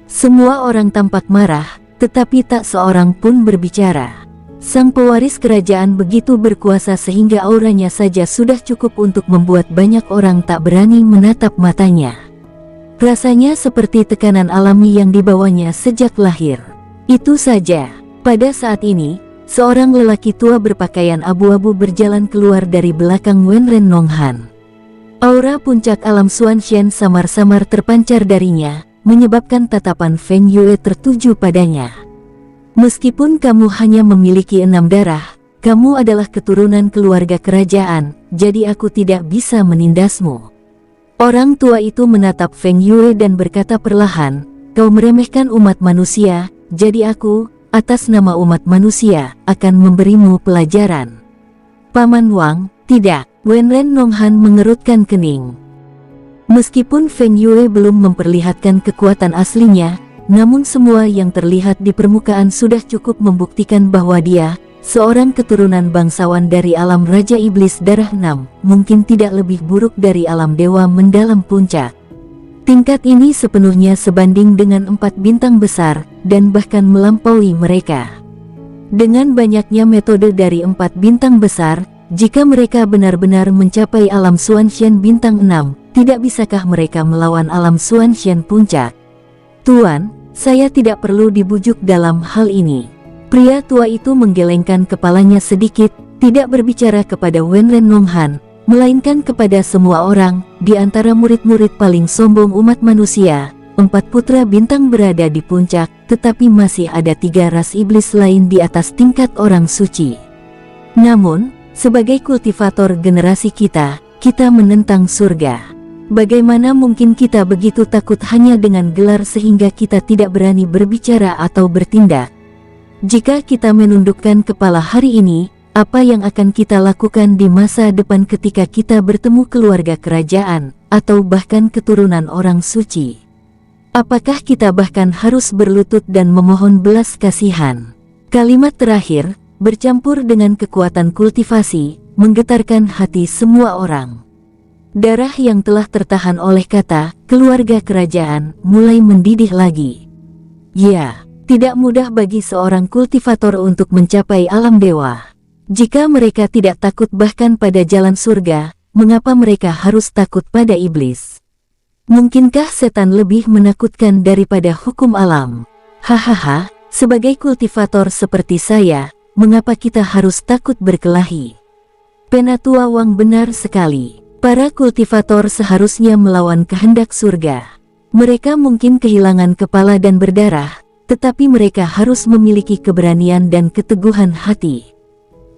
Semua orang tampak marah, tetapi tak seorang pun berbicara. Sang pewaris kerajaan begitu berkuasa sehingga auranya saja sudah cukup untuk membuat banyak orang tak berani menatap matanya. Rasanya seperti tekanan alami yang dibawanya sejak lahir. Itu saja, pada saat ini, seorang lelaki tua berpakaian abu-abu berjalan keluar dari belakang Wenren Nonghan. Aura puncak alam Xuanxian samar-samar terpancar darinya, menyebabkan tatapan Feng Yue tertuju padanya. Meskipun kamu hanya memiliki 6 darah, kamu adalah keturunan keluarga kerajaan, jadi aku tidak bisa menindasmu. Orang tua itu menatap Feng Yue dan berkata perlahan, kau meremehkan umat manusia, jadi aku, atas nama umat manusia, akan memberimu pelajaran. Paman Wang, tidak. Wenren Nonghan mengerutkan kening. Meskipun Feng Yue belum memperlihatkan kekuatan aslinya, namun semua yang terlihat di permukaan sudah cukup membuktikan bahwa dia, seorang keturunan bangsawan dari alam Raja Iblis Darah 6, mungkin tidak lebih buruk dari alam dewa mendalam puncak. Tingkat ini sepenuhnya sebanding dengan 4 bintang besar, dan bahkan melampaui mereka. Dengan banyaknya metode dari 4 bintang besar, jika mereka benar-benar mencapai alam Xuanxian bintang 6, tidak bisakah mereka melawan alam Xuanxian puncak? Tuan, saya tidak perlu dibujuk dalam hal ini. Pria tua itu menggelengkan kepalanya sedikit, tidak berbicara kepada Wenren Nonghan, melainkan kepada semua orang. Di antara murid-murid paling sombong umat manusia, 4 putra bintang berada di puncak, tetapi masih ada 3 ras iblis lain di atas tingkat orang suci. Namun, sebagai kultivator generasi kita menentang surga. Bagaimana mungkin kita begitu takut hanya dengan gelar sehingga kita tidak berani berbicara atau bertindak? Jika kita menundukkan kepala hari ini, apa yang akan kita lakukan di masa depan ketika kita bertemu keluarga kerajaan, atau bahkan keturunan orang suci? Apakah kita bahkan harus berlutut dan memohon belas kasihan? Kalimat terakhir, bercampur dengan kekuatan kultivasi, menggetarkan hati semua orang. Darah yang telah tertahan oleh kata keluarga kerajaan mulai mendidih lagi. Ya, tidak mudah bagi seorang kultivator untuk mencapai alam dewa. Jika mereka tidak takut bahkan pada jalan surga, mengapa mereka harus takut pada iblis? Mungkinkah setan lebih menakutkan daripada hukum alam? Hahaha, sebagai kultivator seperti saya, mengapa kita harus takut berkelahi? Penatua Wang benar sekali. Para kultivator seharusnya melawan kehendak surga. Mereka mungkin kehilangan kepala dan berdarah, tetapi mereka harus memiliki keberanian dan keteguhan hati.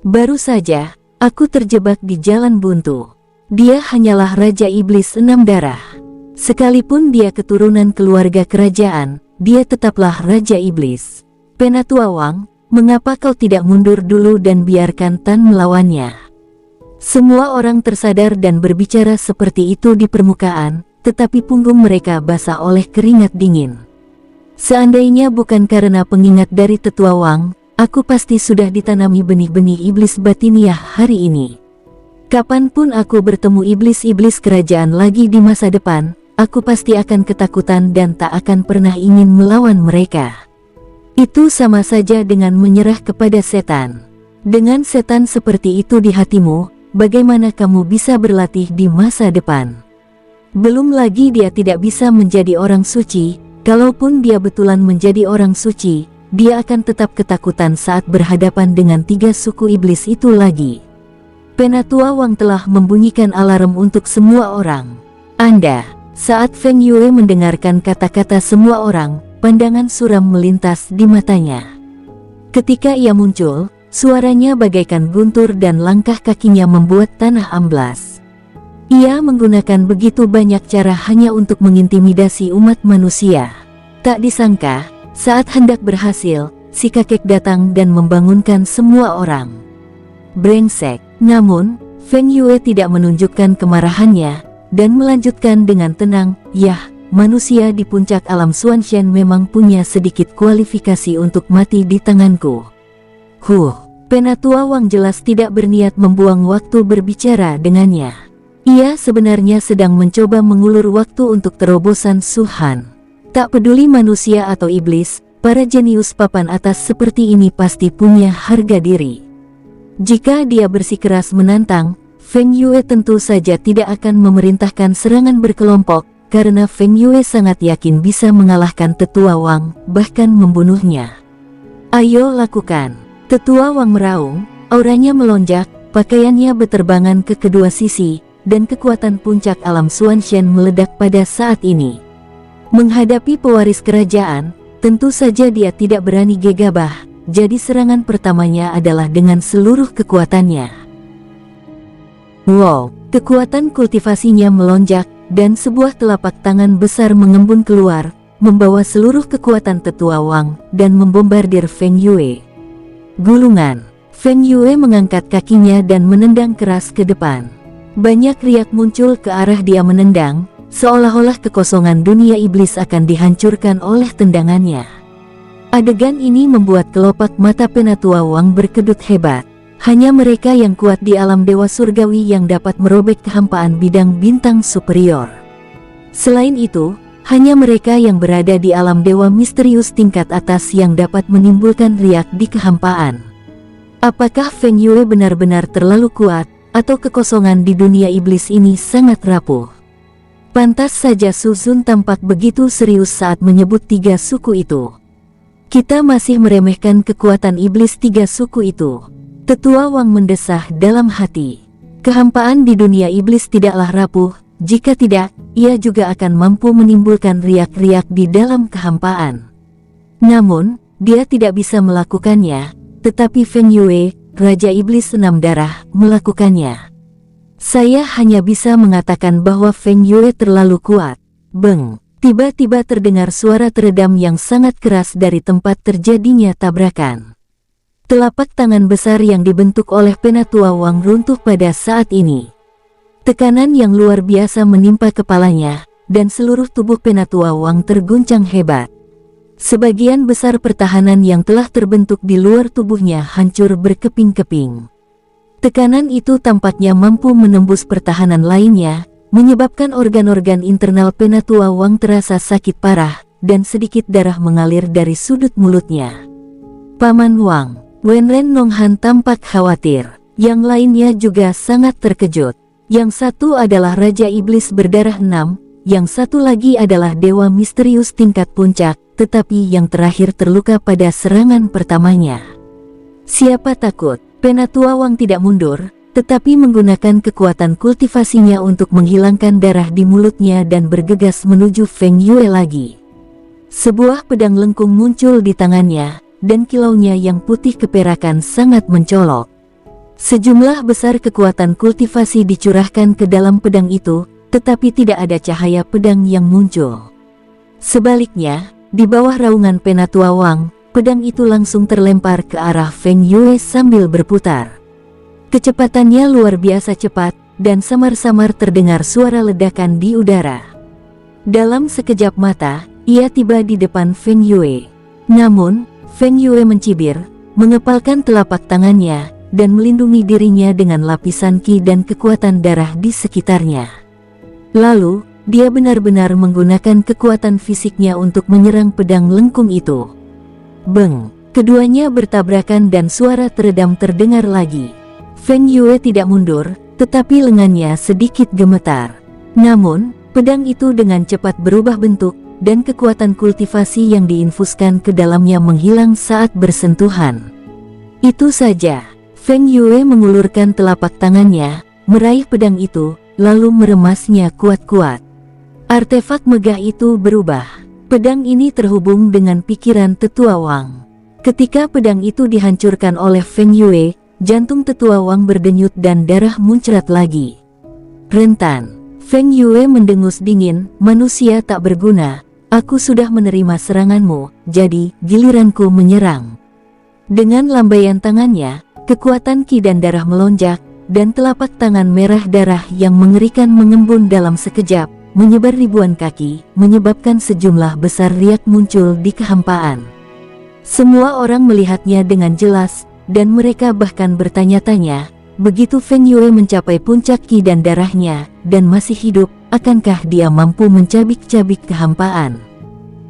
Baru saja, aku terjebak di jalan buntu. Dia hanyalah Raja Iblis 6 darah. Sekalipun dia keturunan keluarga kerajaan, dia tetaplah Raja Iblis. Penatua Wang, mengapa kau tidak mundur dulu dan biarkan Tan melawannya?" Semua orang tersadar dan berbicara seperti itu di permukaan, tetapi punggung mereka basah oleh keringat dingin. "Seandainya bukan karena pengingat dari Tetua Wang, aku pasti sudah ditanami benih-benih iblis batiniah hari ini. Kapanpun aku bertemu iblis-iblis kerajaan lagi di masa depan, aku pasti akan ketakutan dan tak akan pernah ingin melawan mereka." Itu sama saja dengan menyerah kepada setan. Dengan setan seperti itu di hatimu, bagaimana kamu bisa berlatih di masa depan? Belum lagi dia tidak bisa menjadi orang suci. Kalaupun dia betulan menjadi orang suci, dia akan tetap ketakutan saat berhadapan dengan 3 suku iblis itu lagi. Penatua Wang telah membunyikan alarm untuk semua orang. Anda, saat Feng Yue mendengarkan kata-kata semua orang, pandangan suram melintas di matanya. Ketika ia muncul, suaranya bagaikan guntur dan langkah kakinya membuat tanah amblas. Ia menggunakan begitu banyak cara hanya untuk mengintimidasi umat manusia. Tak disangka, saat hendak berhasil, si kakek datang dan membangunkan semua orang. Brengsek. Namun, Feng Yue tidak menunjukkan kemarahannya, dan melanjutkan dengan tenang, "Yah, manusia di puncak alam Xuanshan memang punya sedikit kualifikasi untuk mati di tanganku." Penatua Wang jelas tidak berniat membuang waktu berbicara dengannya. Ia sebenarnya sedang mencoba mengulur waktu untuk terobosan Su Han. Tak peduli manusia atau iblis, para jenius papan atas seperti ini pasti punya harga diri. Jika dia bersikeras menantang, Feng Yue tentu saja tidak akan memerintahkan serangan berkelompok, karena Feng Yue sangat yakin bisa mengalahkan Tetua Wang, bahkan membunuhnya. "Ayo lakukan." Tetua Wang meraung, auranya melonjak, pakaiannya beterbangan ke kedua sisi, dan kekuatan puncak alam Xuanshan meledak pada saat ini. Menghadapi pewaris kerajaan, tentu saja dia tidak berani gegabah, jadi serangan pertamanya adalah dengan seluruh kekuatannya. Wow, kekuatan kultivasinya melonjak, dan sebuah telapak tangan besar mengembun keluar, membawa seluruh kekuatan Tetua Wang, dan membombardir Feng Yue. Gulungan. Feng Yue mengangkat kakinya dan menendang keras ke depan. Banyak riak muncul ke arah dia menendang, seolah-olah kekosongan dunia iblis akan dihancurkan oleh tendangannya. Adegan ini membuat kelopak mata Penatua Wang berkedut hebat. Hanya mereka yang kuat di alam dewa surgawi yang dapat merobek kehampaan bidang bintang superior. Selain itu, hanya mereka yang berada di alam dewa misterius tingkat atas yang dapat menimbulkan riak di kehampaan. Apakah Feng Yue benar-benar terlalu kuat, atau kekosongan di dunia iblis ini sangat rapuh? Pantas saja Su Zun tampak begitu serius saat menyebut 3 suku itu. Kita masih meremehkan kekuatan iblis 3 suku itu. Tetua Wang mendesah dalam hati. Kehampaan di dunia iblis tidaklah rapuh, jika tidak, ia juga akan mampu menimbulkan riak-riak di dalam kehampaan. Namun, dia tidak bisa melakukannya, tetapi Feng Yue, Raja Iblis 6 Darah, melakukannya. Saya hanya bisa mengatakan bahwa Feng Yue terlalu kuat. Beng! Tiba-tiba terdengar suara teredam yang sangat keras dari tempat terjadinya tabrakan. Telapak tangan besar yang dibentuk oleh Penatua Wang runtuh pada saat ini. Tekanan yang luar biasa menimpa kepalanya, dan seluruh tubuh Penatua Wang terguncang hebat. Sebagian besar pertahanan yang telah terbentuk di luar tubuhnya hancur berkeping-keping. Tekanan itu tampaknya mampu menembus pertahanan lainnya, menyebabkan organ-organ internal Penatua Wang terasa sakit parah, dan sedikit darah mengalir dari sudut mulutnya. Paman Wang, Wenren Nonghan tampak khawatir. Yang lainnya juga sangat terkejut. Yang satu adalah Raja Iblis berdarah 6, yang satu lagi adalah Dewa Misterius tingkat puncak, tetapi yang terakhir terluka pada serangan pertamanya. Siapa takut? Penatua Wang tidak mundur, tetapi menggunakan kekuatan kultivasinya untuk menghilangkan darah di mulutnya dan bergegas menuju Feng Yue lagi. Sebuah pedang lengkung muncul di tangannya, dan kilaunya yang putih keperakan sangat mencolok. Sejumlah besar kekuatan kultivasi dicurahkan ke dalam pedang itu, tetapi tidak ada cahaya pedang yang muncul. Sebaliknya, di bawah raungan Penatua Wang, pedang itu langsung terlempar ke arah Feng Yue sambil berputar. Kecepatannya luar biasa cepat, dan samar-samar terdengar suara ledakan di udara. Dalam sekejap mata, ia tiba di depan Feng Yue. Namun, Feng Yue mencibir, mengepalkan telapak tangannya, dan melindungi dirinya dengan lapisan ki dan kekuatan darah di sekitarnya. Lalu, dia benar-benar menggunakan kekuatan fisiknya untuk menyerang pedang lengkung itu. Beng! Keduanya bertabrakan dan suara teredam terdengar lagi. Feng Yue tidak mundur, tetapi lengannya sedikit gemetar. Namun, pedang itu dengan cepat berubah bentuk, dan kekuatan kultivasi yang diinfuskan ke dalamnya menghilang saat bersentuhan. Itu saja. Feng Yue mengulurkan telapak tangannya, meraih pedang itu, lalu meremasnya kuat-kuat. Artefak megah itu berubah. Pedang ini terhubung dengan pikiran Tetua Wang. Ketika pedang itu dihancurkan oleh Feng Yue, jantung Tetua Wang berdenyut dan darah muncrat lagi. Rentan. Feng Yue mendengus dingin, manusia tak berguna. Aku sudah menerima seranganmu, jadi giliranku menyerang. Dengan lambaian tangannya, kekuatan ki dan darah melonjak, dan telapak tangan merah darah yang mengerikan mengembun dalam sekejap, menyebar ribuan kaki, menyebabkan sejumlah besar riak muncul di kehampaan. Semua orang melihatnya dengan jelas, dan mereka bahkan bertanya-tanya, begitu Feng Yue mencapai puncak ki dan darahnya, dan masih hidup, akankah dia mampu mencabik-cabik kehampaan?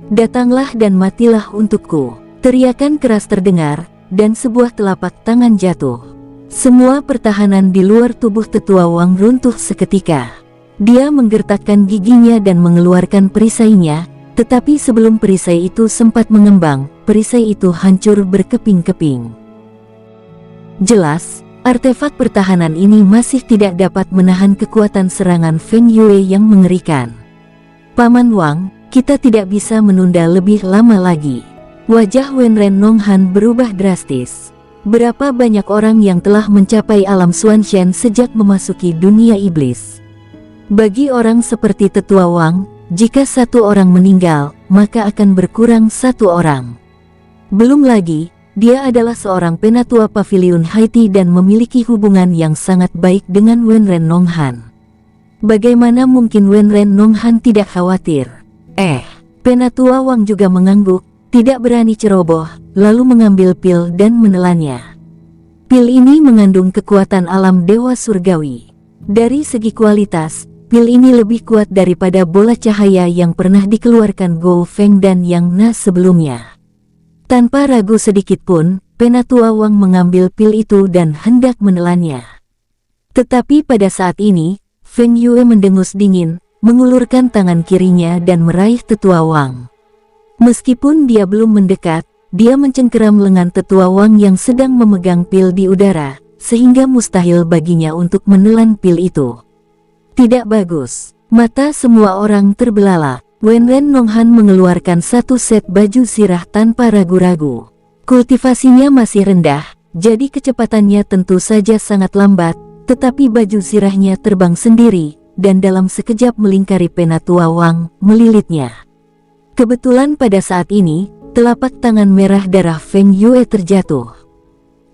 Datanglah dan matilah untukku. Teriakan keras terdengar, dan sebuah telapak tangan jatuh. Semua pertahanan di luar tubuh Tetua Wang runtuh seketika. Dia menggertakkan giginya dan mengeluarkan perisainya, tetapi sebelum perisai itu sempat mengembang, perisai itu hancur berkeping-keping. Jelas, artefak pertahanan ini masih tidak dapat menahan kekuatan serangan Feng Yue yang mengerikan. Paman Wang, kita tidak bisa menunda lebih lama lagi. Wajah Wenren Nonghan berubah drastis. Berapa banyak orang yang telah mencapai alam Xuanshen sejak memasuki dunia iblis. Bagi orang seperti Tetua Wang, jika satu orang meninggal, maka akan berkurang satu orang. Belum lagi, dia adalah seorang penatua Paviliun Haiti dan memiliki hubungan yang sangat baik dengan Wenren Nonghan. Bagaimana mungkin Wenren Nonghan tidak khawatir? Penatua Wang juga mengangguk, tidak berani ceroboh, lalu mengambil pil dan menelannya. Pil ini mengandung kekuatan alam dewa surgawi. Dari segi kualitas, pil ini lebih kuat daripada bola cahaya yang pernah dikeluarkan Gou Feng dan Yang Na sebelumnya. Tanpa ragu sedikit pun, Penatua Wang mengambil pil itu dan hendak menelannya. Tetapi pada saat ini, Feng Yue mendengus dingin, mengulurkan tangan kirinya dan meraih Tetua Wang. Meskipun dia belum mendekat, dia mencengkeram lengan Tetua Wang yang sedang memegang pil di udara, sehingga mustahil baginya untuk menelan pil itu. Tidak bagus. Mata semua orang terbelalak. Wenren Nonghan mengeluarkan satu set baju sirah tanpa ragu-ragu. Kultivasinya masih rendah, jadi kecepatannya tentu saja sangat lambat, tetapi baju sirahnya terbang sendiri, dan dalam sekejap melingkari Penatua Wang, melilitnya. Kebetulan pada saat ini, telapak tangan merah darah Feng Yue terjatuh.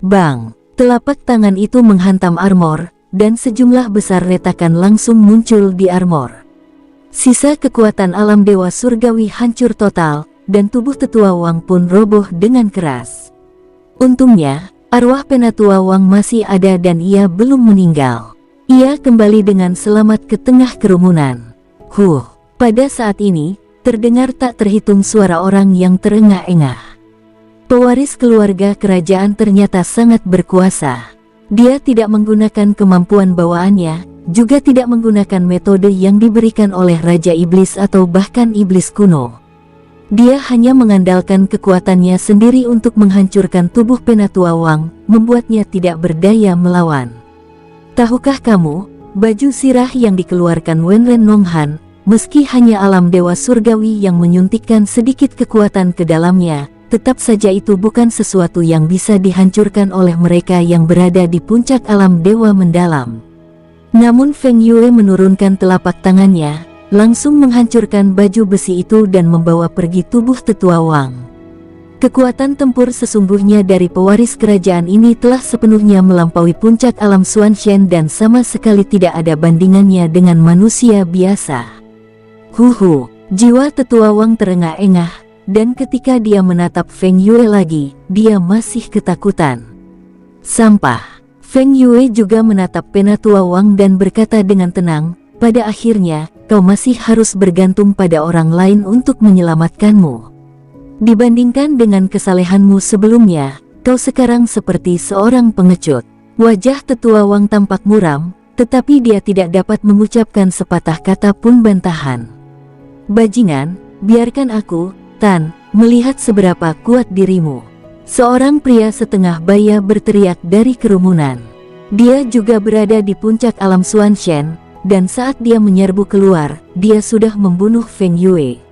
Bang! Telapak tangan itu menghantam armor, dan sejumlah besar retakan langsung muncul di armor. Sisa kekuatan alam dewa surgawi hancur total, dan tubuh Tetua Wang pun roboh dengan keras. Untungnya, arwah Penatua Wang masih ada dan ia belum meninggal. Ia kembali dengan selamat ke tengah kerumunan. Pada saat ini, terdengar tak terhitung suara orang yang terengah-engah. Pewaris keluarga kerajaan ternyata sangat berkuasa. Dia tidak menggunakan kemampuan bawaannya, juga tidak menggunakan metode yang diberikan oleh Raja Iblis atau bahkan Iblis kuno. Dia hanya mengandalkan kekuatannya sendiri untuk menghancurkan tubuh Penatua Wang, membuatnya tidak berdaya melawan. Tahukah kamu, baju sirah yang dikeluarkan Wenren Nonghan, meski hanya alam dewa surgawi yang menyuntikkan sedikit kekuatan ke dalamnya, tetap saja itu bukan sesuatu yang bisa dihancurkan oleh mereka yang berada di puncak alam dewa mendalam. Namun Feng Yue menurunkan telapak tangannya, langsung menghancurkan baju besi itu dan membawa pergi tubuh Tetua Wang. Kekuatan tempur sesungguhnya dari pewaris kerajaan ini telah sepenuhnya melampaui puncak alam Xuanshen dan sama sekali tidak ada bandingannya dengan manusia biasa. Huhu, jiwa tetua Wang terengah-engah, dan ketika dia menatap Feng Yue lagi, dia masih ketakutan. Sampah. Feng Yue juga menatap penatua Wang dan berkata dengan tenang, pada akhirnya, kau masih harus bergantung pada orang lain untuk menyelamatkanmu. Dibandingkan dengan kesalehanmu sebelumnya, kau sekarang seperti seorang pengecut. Wajah tetua Wang tampak muram, tetapi dia tidak dapat mengucapkan sepatah kata pun bantahan. Bajingan, biarkan aku, Tan, melihat seberapa kuat dirimu. Seorang pria setengah baya berteriak dari kerumunan. Dia juga berada di puncak alam Xuanshen, dan saat dia menyerbu keluar, dia sudah membunuh Feng Yue.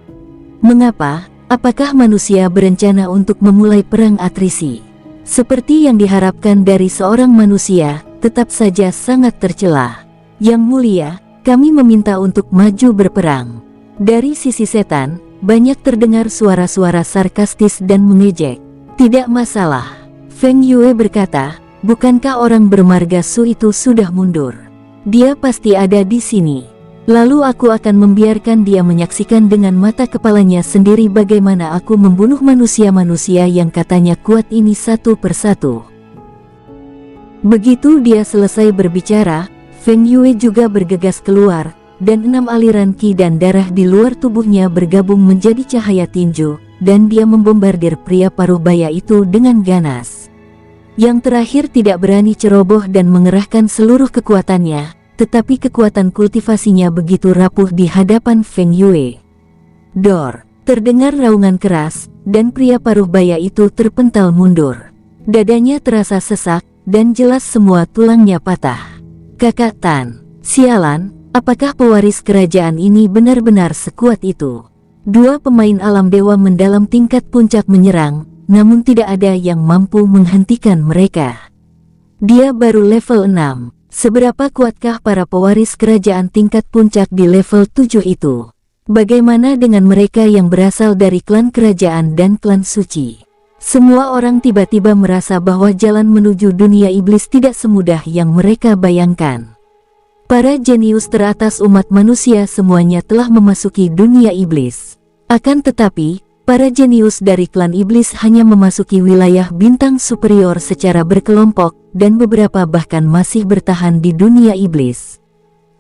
Mengapa? Apakah manusia berencana untuk memulai perang atrisi? Seperti yang diharapkan dari seorang manusia, tetap saja sangat tercela. Yang mulia, kami meminta untuk maju berperang. Dari sisi setan, banyak terdengar suara-suara sarkastis dan mengejek. Tidak masalah. Feng Yue berkata, bukankah orang bermarga Su itu sudah mundur? Dia pasti ada di sini. Lalu aku akan membiarkan dia menyaksikan dengan mata kepalanya sendiri bagaimana aku membunuh manusia-manusia yang katanya kuat ini satu persatu. Begitu dia selesai berbicara, Feng Yue juga bergegas keluar, dan 6 aliran ki dan darah di luar tubuhnya bergabung menjadi cahaya tinju, dan dia membombardir pria paruh baya itu dengan ganas. Yang terakhir tidak berani ceroboh dan mengerahkan seluruh kekuatannya, tetapi kekuatan kultivasinya begitu rapuh di hadapan Feng Yue. Dor, terdengar raungan keras, dan pria paruh baya itu terpental mundur. Dadanya terasa sesak, dan jelas semua tulangnya patah. Kakak Tan, sialan, apakah pewaris kerajaan ini benar-benar sekuat itu? Dua pemain alam dewa mendalam tingkat puncak menyerang, namun tidak ada yang mampu menghentikan mereka. Dia baru level 6. Seberapa kuatkah para pewaris kerajaan tingkat puncak di level 7 itu? Bagaimana dengan mereka yang berasal dari klan kerajaan dan klan suci? Semua orang tiba-tiba merasa bahwa jalan menuju dunia iblis tidak semudah yang mereka bayangkan. Para jenius teratas umat manusia semuanya telah memasuki dunia iblis. Akan tetapi, para jenius dari klan iblis hanya memasuki wilayah bintang superior secara berkelompok, dan beberapa bahkan masih bertahan di dunia iblis.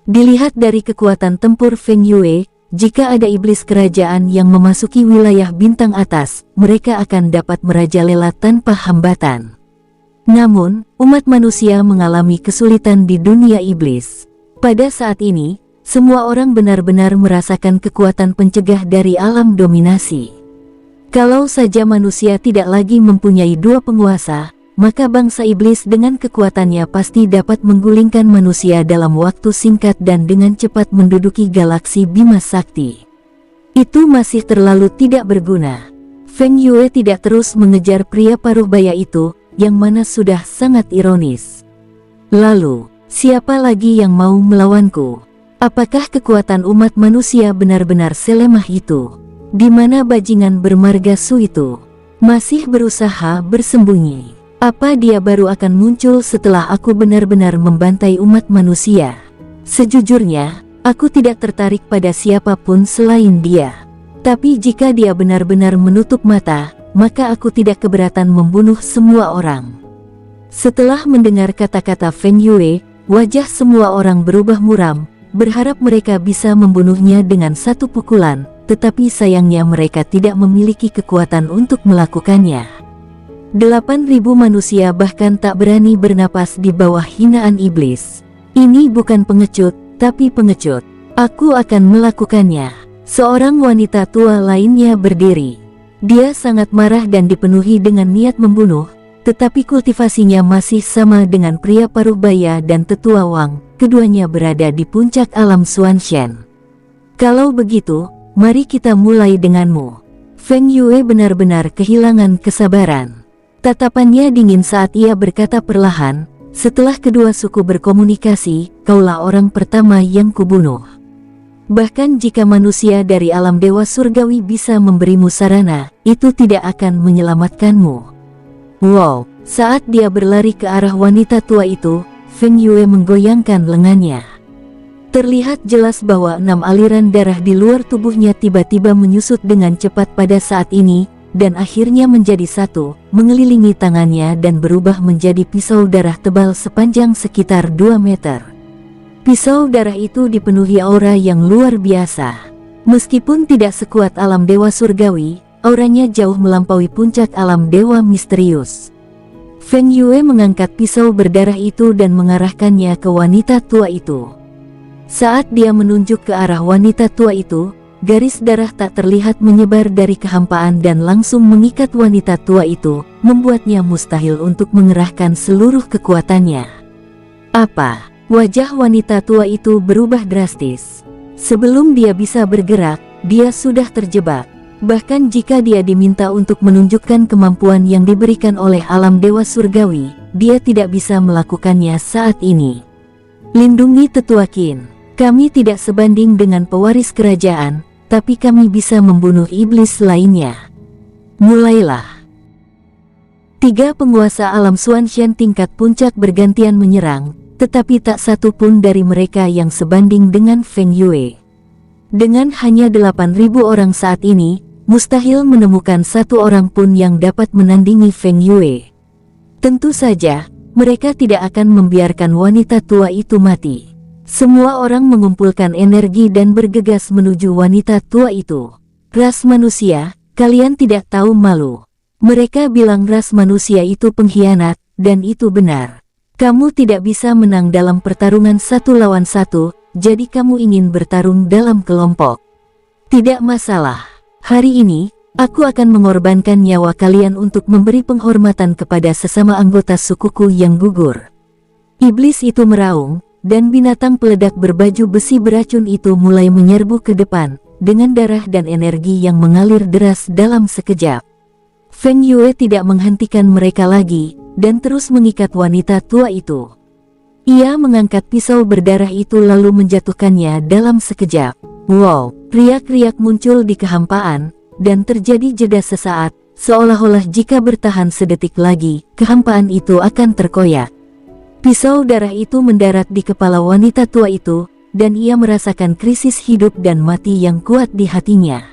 Dilihat dari kekuatan tempur Feng Yue, jika ada iblis kerajaan yang memasuki wilayah bintang atas, mereka akan dapat merajalela tanpa hambatan. Namun, umat manusia mengalami kesulitan di dunia iblis. Pada saat ini, semua orang benar-benar merasakan kekuatan pencegah dari alam dominasi. Kalau saja manusia tidak lagi mempunyai dua penguasa, maka bangsa iblis dengan kekuatannya pasti dapat menggulingkan manusia dalam waktu singkat dan dengan cepat menduduki galaksi Bima Sakti. Itu masih terlalu tidak berguna. Feng Yue tidak terus mengejar pria paruh baya itu, yang mana sudah sangat ironis. Lalu, siapa lagi yang mau melawanku? Apakah kekuatan umat manusia benar-benar selemah itu? Di mana bajingan bermarga Su itu masih berusaha bersembunyi? Apa dia baru akan muncul setelah aku benar-benar membantai umat manusia? Sejujurnya, aku tidak tertarik pada siapapun selain dia. Tapi jika dia benar-benar menutup mata, maka aku tidak keberatan membunuh semua orang. Setelah mendengar kata-kata Feng Yue, wajah semua orang berubah muram, berharap mereka bisa membunuhnya dengan satu pukulan, tetapi sayangnya mereka tidak memiliki kekuatan untuk melakukannya. 8.000 manusia bahkan tak berani bernapas di bawah hinaan iblis. Ini bukan pengecut, tapi pengecut. Aku akan melakukannya. Seorang wanita tua lainnya berdiri. Dia sangat marah dan dipenuhi dengan niat membunuh, tetapi kultivasinya masih sama dengan pria paruh baya dan tetua Wang. Keduanya berada di puncak alam Xuanshen. Kalau begitu, mari kita mulai denganmu. Feng Yue benar-benar kehilangan kesabaran. Tatapannya dingin saat ia berkata perlahan, setelah kedua suku berkomunikasi, kaulah orang pertama yang kubunuh. Bahkan jika manusia dari alam dewa surgawi bisa memberimu sarana, itu tidak akan menyelamatkanmu. Wow, saat dia berlari ke arah wanita tua itu, Feng Yue menggoyangkan lengannya. Terlihat jelas bahwa 6 aliran darah di luar tubuhnya tiba-tiba menyusut dengan cepat pada saat ini, dan akhirnya menjadi satu, mengelilingi tangannya dan berubah menjadi pisau darah tebal sepanjang sekitar 2 meter. Pisau darah itu dipenuhi aura yang luar biasa. Meskipun tidak sekuat alam dewa surgawi, auranya jauh melampaui puncak alam dewa misterius. Feng Yue mengangkat pisau berdarah itu dan mengarahkannya ke wanita tua itu. Saat dia menunjuk ke arah wanita tua itu, garis darah tak terlihat menyebar dari kehampaan dan langsung mengikat wanita tua itu, membuatnya mustahil untuk mengerahkan seluruh kekuatannya. Apa? Wajah wanita tua itu berubah drastis. Sebelum dia bisa bergerak, dia sudah terjebak. Bahkan jika dia diminta untuk menunjukkan kemampuan yang diberikan oleh alam dewa surgawi, dia tidak bisa melakukannya saat ini. Lindungi tetua Qin. Kami tidak sebanding dengan pewaris kerajaan, tapi kami bisa membunuh iblis lainnya. Mulailah. 3 penguasa alam Xuanxian tingkat puncak bergantian menyerang, tetapi tak satu pun dari mereka yang sebanding dengan Feng Yue. Dengan hanya 8.000 orang saat ini, mustahil menemukan satu orang pun yang dapat menandingi Feng Yue. Tentu saja, mereka tidak akan membiarkan wanita tua itu mati. Semua orang mengumpulkan energi dan bergegas menuju wanita tua itu. Ras manusia, kalian tidak tahu malu. Mereka bilang ras manusia itu pengkhianat, dan itu benar. Kamu tidak bisa menang dalam pertarungan 1 lawan 1, jadi kamu ingin bertarung dalam kelompok. Tidak masalah. Hari ini, aku akan mengorbankan nyawa kalian untuk memberi penghormatan kepada sesama anggota sukuku yang gugur. Iblis itu meraung, dan binatang peledak berbaju besi beracun itu mulai menyerbu ke depan, dengan darah dan energi yang mengalir deras dalam sekejap. Feng Yue tidak menghentikan mereka lagi, dan terus mengikat wanita tua itu. Ia mengangkat pisau berdarah itu lalu menjatuhkannya dalam sekejap. Wow, riak-riak muncul di kehampaan, dan terjadi jeda sesaat, seolah-olah jika bertahan sedetik lagi, kehampaan itu akan terkoyak. Pisau darah itu mendarat di kepala wanita tua itu, dan ia merasakan krisis hidup dan mati yang kuat di hatinya.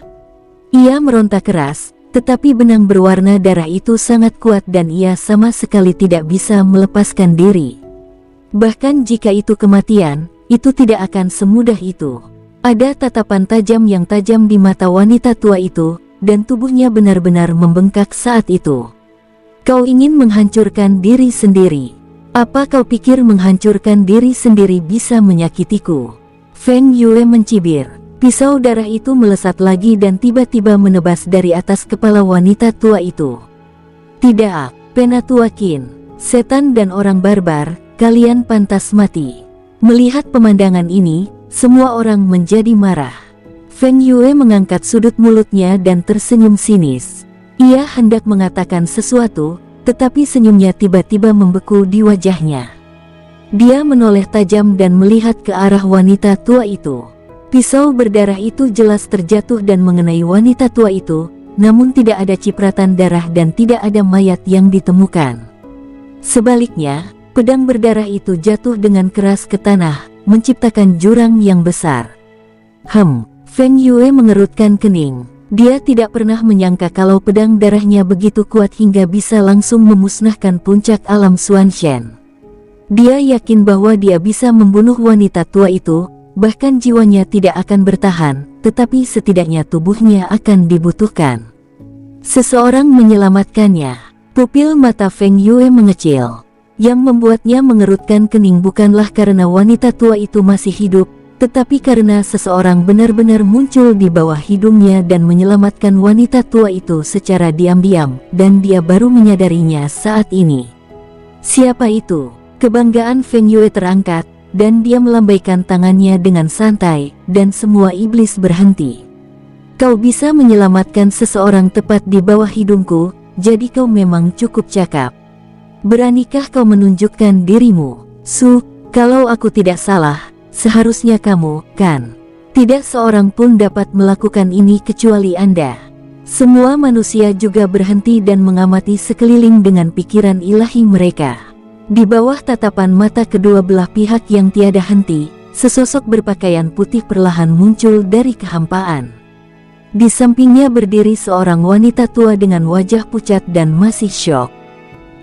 Ia meronta keras, tetapi benang berwarna darah itu sangat kuat dan ia sama sekali tidak bisa melepaskan diri. Bahkan jika itu kematian, itu tidak akan semudah itu. Ada tatapan tajam yang tajam di mata wanita tua itu, dan tubuhnya benar-benar membengkak saat itu. Kau ingin menghancurkan diri sendiri. Apa kau pikir menghancurkan diri sendiri bisa menyakitiku? Feng Yue mencibir. Pisau darah itu melesat lagi dan tiba-tiba menebas dari atas kepala wanita tua itu. Tidak, Penatua Qin, setan dan orang barbar, kalian pantas mati. Melihat pemandangan ini, semua orang menjadi marah. Feng Yue mengangkat sudut mulutnya dan tersenyum sinis. Ia hendak mengatakan sesuatu, tetapi senyumnya tiba-tiba membeku di wajahnya. Dia menoleh tajam dan melihat ke arah wanita tua itu. Pisau berdarah itu jelas terjatuh dan mengenai wanita tua itu, namun tidak ada cipratan darah dan tidak ada mayat yang ditemukan. Sebaliknya, pedang berdarah itu jatuh dengan keras ke tanah, menciptakan jurang yang besar. Feng Yue mengerutkan kening. Dia tidak pernah menyangka kalau pedang darahnya begitu kuat hingga bisa langsung memusnahkan puncak alam Xuanxian. Dia yakin bahwa dia bisa membunuh wanita tua itu, bahkan jiwanya tidak akan bertahan, tetapi setidaknya tubuhnya akan dibutuhkan. Seseorang menyelamatkannya. Pupil mata Feng Yue mengecil. Yang membuatnya mengerutkan kening bukanlah karena wanita tua itu masih hidup, tetapi karena seseorang benar-benar muncul di bawah hidungnya dan menyelamatkan wanita tua itu secara diam-diam, dan dia baru menyadarinya saat ini. Siapa itu? Kebanggaan Feng Yue terangkat, dan dia melambaikan tangannya dengan santai, dan semua iblis berhenti. Kau bisa menyelamatkan seseorang tepat di bawah hidungku, jadi kau memang cukup cakap. Beranikah kau menunjukkan dirimu? Kalau aku tidak salah, seharusnya kamu, kan? Tidak seorang pun dapat melakukan ini kecuali Anda. Semua manusia juga berhenti dan mengamati sekeliling dengan pikiran ilahi mereka. Di bawah tatapan mata kedua belah pihak yang tiada henti, sesosok berpakaian putih perlahan muncul dari kehampaan. Di sampingnya berdiri seorang wanita tua dengan wajah pucat dan masih syok.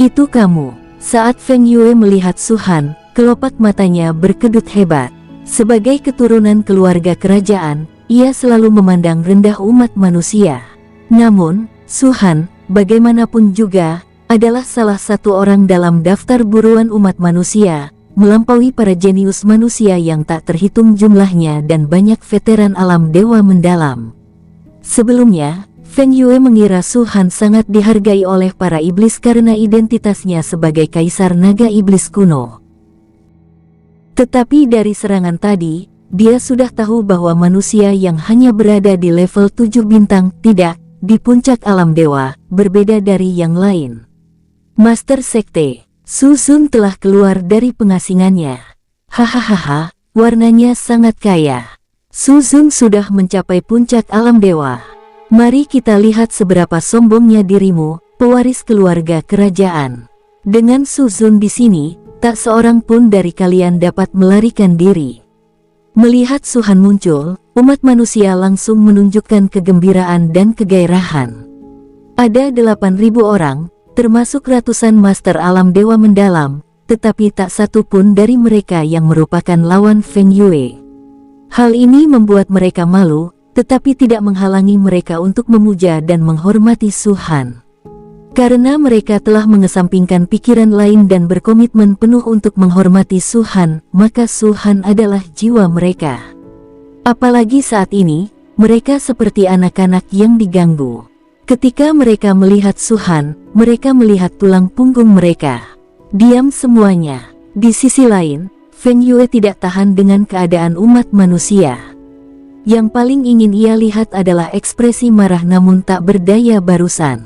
"Itu kamu." Saat Feng Yue melihat Su Han, kelopak matanya berkedut hebat. Sebagai keturunan keluarga kerajaan, ia selalu memandang rendah umat manusia. Namun, Su Han, bagaimanapun juga, adalah salah satu orang dalam daftar buruan umat manusia, melampaui para jenius manusia yang tak terhitung jumlahnya dan banyak veteran alam dewa mendalam. Sebelumnya, Feng Yue mengira Su Han sangat dihargai oleh para iblis karena identitasnya sebagai kaisar naga iblis kuno. Tetapi dari serangan tadi, dia sudah tahu bahwa manusia yang hanya berada di level 7 bintang tidak di puncak alam dewa, berbeda dari yang lain. Master Sekte, Su Zun telah keluar dari pengasingannya. Hahaha, warnanya sangat kaya. Su Zun sudah mencapai puncak alam dewa. Mari kita lihat seberapa sombongnya dirimu, pewaris keluarga kerajaan. Dengan Su Zun di sini, tak seorang pun dari kalian dapat melarikan diri. Melihat Su Han muncul, umat manusia langsung menunjukkan kegembiraan dan kegairahan. Ada 8.000 orang, termasuk ratusan master alam dewa mendalam, tetapi tak satu pun dari mereka yang merupakan lawan Feng Yue. Hal ini membuat mereka malu, tetapi tidak menghalangi mereka untuk memuja dan menghormati Su Han. Karena mereka telah mengesampingkan pikiran lain dan berkomitmen penuh untuk menghormati Su Han, maka Su Han adalah jiwa mereka. Apalagi saat ini, mereka seperti anak-anak yang diganggu. Ketika mereka melihat Su Han, mereka melihat tulang punggung mereka. Diam semuanya. Di sisi lain, Feng Yue tidak tahan dengan keadaan umat manusia. Yang paling ingin ia lihat adalah ekspresi marah namun tak berdaya barusan.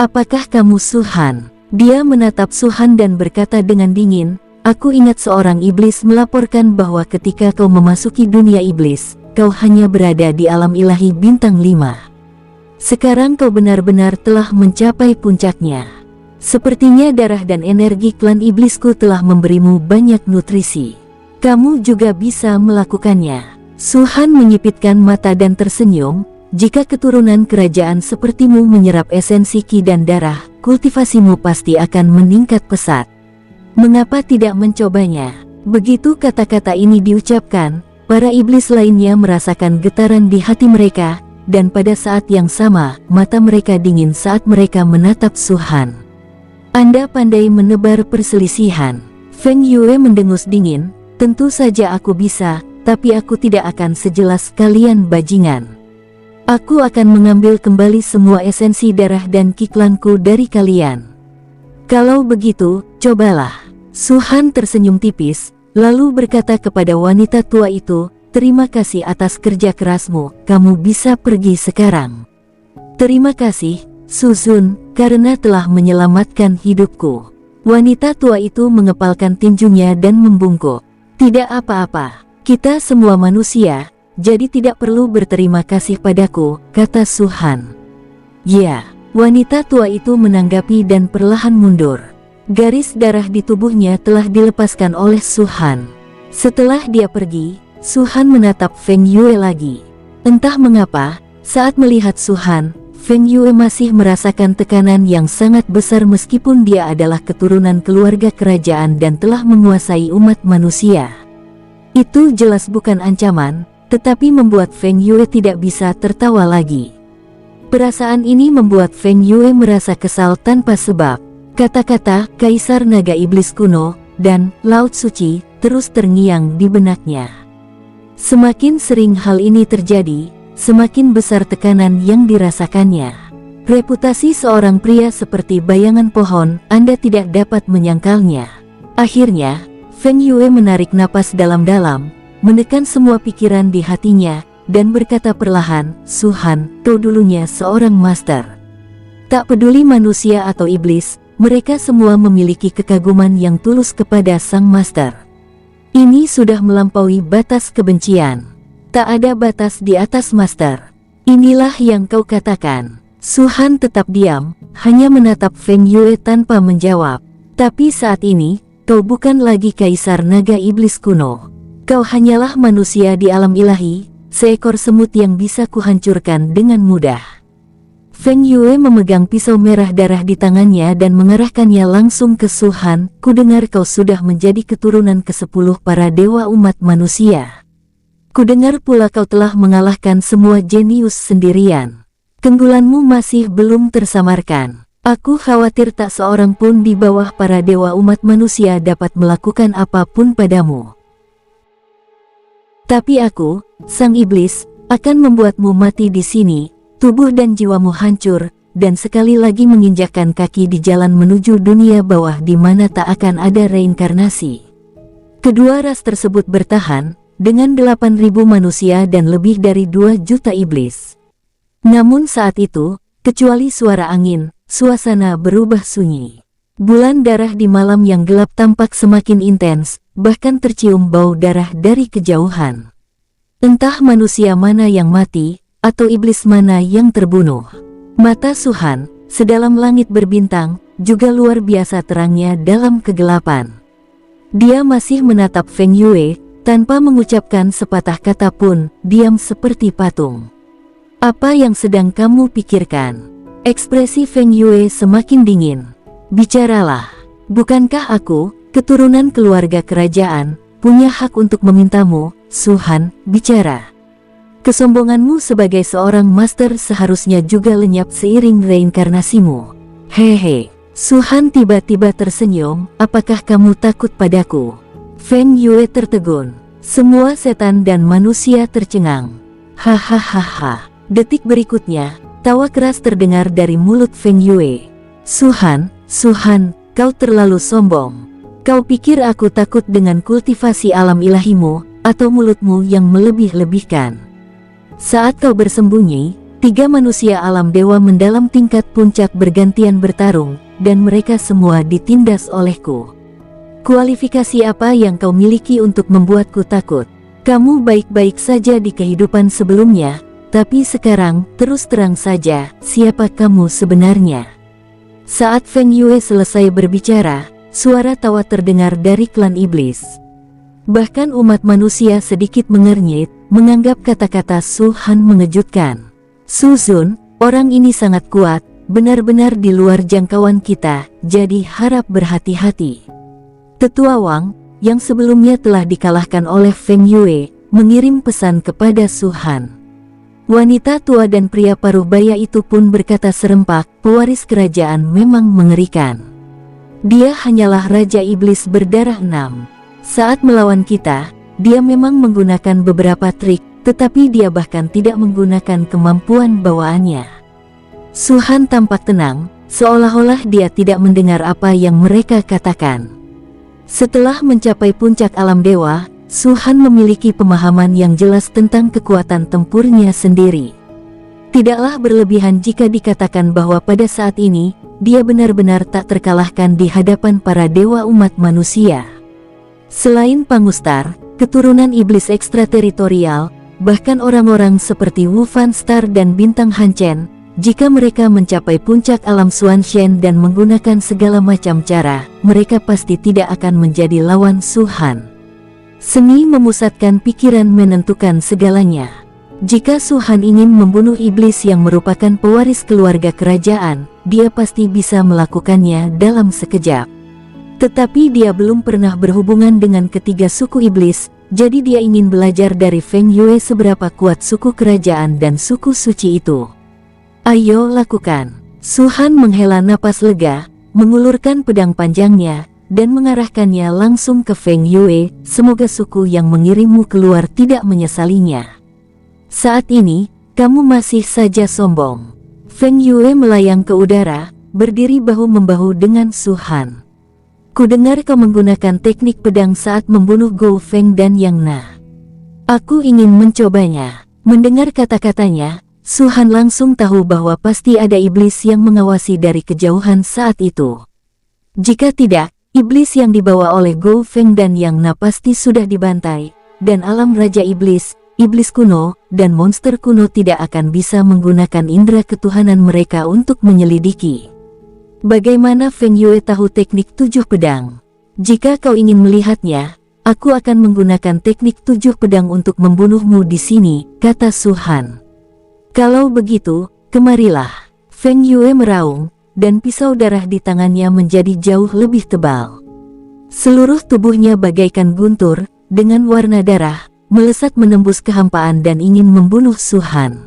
"Apakah kamu Su Han?" Dia menatap Su Han dan berkata dengan dingin, "Aku ingat seorang iblis melaporkan bahwa ketika kau memasuki dunia iblis, kau hanya berada di alam ilahi bintang 5. Sekarang kau benar-benar telah mencapai puncaknya. Sepertinya darah dan energi klan iblisku telah memberimu banyak nutrisi. Kamu juga bisa melakukannya." Su Han menyipitkan mata dan tersenyum. "Jika keturunan kerajaan sepertimu menyerap esensi ki dan darah, kultivasimu pasti akan meningkat pesat. Mengapa tidak mencobanya?" Begitu kata-kata ini diucapkan, para iblis lainnya merasakan getaran di hati mereka, dan pada saat yang sama, mata mereka dingin saat mereka menatap Su Han. "Anda pandai menebar perselisihan." Feng Yue mendengus dingin, "Tentu saja aku bisa, tapi aku tidak akan sejelas kalian bajingan. Aku akan mengambil kembali semua esensi darah dan kiklanku dari kalian. Kalau begitu, cobalah." Su Han tersenyum tipis, lalu berkata kepada wanita tua itu, "Terima kasih atas kerja kerasmu, kamu bisa pergi sekarang." "Terima kasih, Su Zun, karena telah menyelamatkan hidupku." Wanita tua itu mengepalkan tinjunya dan membungkuk. "Tidak apa-apa, kita semua manusia, jadi tidak perlu berterima kasih padaku," kata Su Han. "Ya." Wanita tua itu menanggapi dan perlahan mundur. Garis darah di tubuhnya telah dilepaskan oleh Su Han. Setelah dia pergi, Su Han menatap Feng Yue lagi. Entah mengapa, saat melihat Su Han, Feng Yue masih merasakan tekanan yang sangat besar meskipun dia adalah keturunan keluarga kerajaan dan telah menguasai umat manusia. Itu jelas bukan ancaman, tetapi membuat Feng Yue tidak bisa tertawa lagi. Perasaan ini membuat Feng Yue merasa kesal tanpa sebab. Kata-kata Kaisar Naga Iblis Kuno dan Laut Suci terus terngiang di benaknya. Semakin sering hal ini terjadi, semakin besar tekanan yang dirasakannya. Reputasi seorang pria seperti bayangan pohon, Anda tidak dapat menyangkalnya. Akhirnya, Feng Yue menarik napas dalam-dalam, menekan semua pikiran di hatinya, dan berkata perlahan, "Su Han, kau dulunya seorang master. Tak peduli manusia atau iblis, mereka semua memiliki kekaguman yang tulus kepada sang master. Ini sudah melampaui batas kebencian. Tak ada batas di atas Master. Inilah yang kau katakan. Su Han tetap diam, hanya menatap Feng Yue tanpa menjawab. Tapi saat ini, kau bukan lagi Kaisar Naga Iblis kuno. Kau hanyalah manusia di alam ilahi, seekor semut yang bisa kuhancurkan dengan mudah. Feng Yue memegang pisau merah darah di tangannya dan mengarahkannya langsung ke Su Han. Kudengar kau sudah menjadi keturunan ke-10 para dewa umat manusia. Kudengar pula kau telah mengalahkan semua jenius sendirian. Keunggulanmu masih belum tersamarkan. Aku khawatir tak seorang pun di bawah para dewa umat manusia dapat melakukan apapun padamu. Tapi aku, sang iblis, akan membuatmu mati di sini, tubuh dan jiwamu hancur, dan sekali lagi menginjakkan kaki di jalan menuju dunia bawah di mana tak akan ada reinkarnasi. Kedua ras tersebut bertahan, dengan 8.000 manusia dan lebih dari 2 juta iblis. Namun saat itu, kecuali suara angin, suasana berubah sunyi. Bulan darah di malam yang gelap tampak semakin intens, bahkan tercium bau darah dari kejauhan. Entah manusia mana yang mati, atau iblis mana yang terbunuh. Mata Su Han, sedalam langit berbintang, juga luar biasa terangnya dalam kegelapan. Dia masih menatap Feng Yue, tanpa mengucapkan sepatah kata pun, diam seperti patung. Apa yang sedang kamu pikirkan? Ekspresi Feng Yue semakin dingin. Bicaralah. Bukankah aku, keturunan keluarga kerajaan, punya hak untuk memintamu, Su Han, bicara. Kesombonganmu sebagai seorang master seharusnya juga lenyap seiring reinkarnasimu. Hehe. Su Han tiba-tiba tersenyum, apakah kamu takut padaku? Feng Yue tertegun. Semua setan dan manusia tercengang. Hahaha. Detik berikutnya, tawa keras terdengar dari mulut Feng Yue. Su Han, kau terlalu sombong. Kau pikir aku takut dengan kultivasi alam ilahimu, atau mulutmu yang melebih-lebihkan? Saat kau bersembunyi, 3 manusia alam dewa mendalam tingkat puncak bergantian bertarung, dan mereka semua ditindas olehku. Kualifikasi apa yang kau miliki untuk membuatku takut? Kamu baik-baik saja di kehidupan sebelumnya, tapi sekarang, terus terang saja, siapa kamu sebenarnya? Saat Feng Yue selesai berbicara, suara tawa terdengar dari klan iblis. Bahkan umat manusia sedikit mengernyit, menganggap kata-kata Su Han mengejutkan. Su Zun, orang ini sangat kuat, benar-benar di luar jangkauan kita, jadi harap berhati-hati. Tetua Wang, yang sebelumnya telah dikalahkan oleh Feng Yue, mengirim pesan kepada Su Han. Wanita tua dan pria paruh baya itu pun berkata serempak, pewaris kerajaan memang mengerikan. Dia hanyalah Raja Iblis berdarah 6. Saat melawan kita, dia memang menggunakan beberapa trik, tetapi dia bahkan tidak menggunakan kemampuan bawaannya. Su Han tampak tenang, seolah-olah dia tidak mendengar apa yang mereka katakan. Setelah mencapai puncak alam dewa, Su Han memiliki pemahaman yang jelas tentang kekuatan tempurnya sendiri. Tidaklah berlebihan jika dikatakan bahwa pada saat ini, dia benar-benar tak terkalahkan di hadapan para dewa umat manusia. Selain Pangustar, keturunan iblis ekstrateritorial, bahkan orang-orang seperti Wu Fan Star dan Bintang Han Chen, jika mereka mencapai puncak alam Xuanshen dan menggunakan segala macam cara, mereka pasti tidak akan menjadi lawan Su Han. Seni memusatkan pikiran menentukan segalanya. Jika Su Han ingin membunuh iblis yang merupakan pewaris keluarga kerajaan, dia pasti bisa melakukannya dalam sekejap. Tetapi dia belum pernah berhubungan dengan ketiga suku iblis, jadi dia ingin belajar dari Feng Yue seberapa kuat suku kerajaan dan suku suci itu. Ayo lakukan. Su Han menghela napas lega, mengulurkan pedang panjangnya, dan mengarahkannya langsung ke Feng Yue, semoga suku yang mengirimmu keluar tidak menyesalinya. Saat ini, kamu masih saja sombong. Feng Yue melayang ke udara, berdiri bahu-membahu dengan Su Han. Kudengar kau menggunakan teknik pedang saat membunuh Gou Feng dan Yang Na. Aku ingin mencobanya. Mendengar kata-katanya, Su Han langsung tahu bahwa pasti ada iblis yang mengawasi dari kejauhan saat itu. Jika tidak, iblis yang dibawa oleh Gou Feng dan Yang Na pasti sudah dibantai, dan alam Raja Iblis, iblis kuno, dan monster kuno tidak akan bisa menggunakan indera ketuhanan mereka untuk menyelidiki. Bagaimana Feng Yue tahu teknik 7 pedang? Jika kau ingin melihatnya, aku akan menggunakan teknik 7 pedang untuk membunuhmu di sini, kata Su Han. Kalau begitu, kemarilah. Feng Yue meraung, dan pisau darah di tangannya menjadi jauh lebih tebal. Seluruh tubuhnya bagaikan guntur, dengan warna darah, melesat menembus kehampaan dan ingin membunuh Su Han.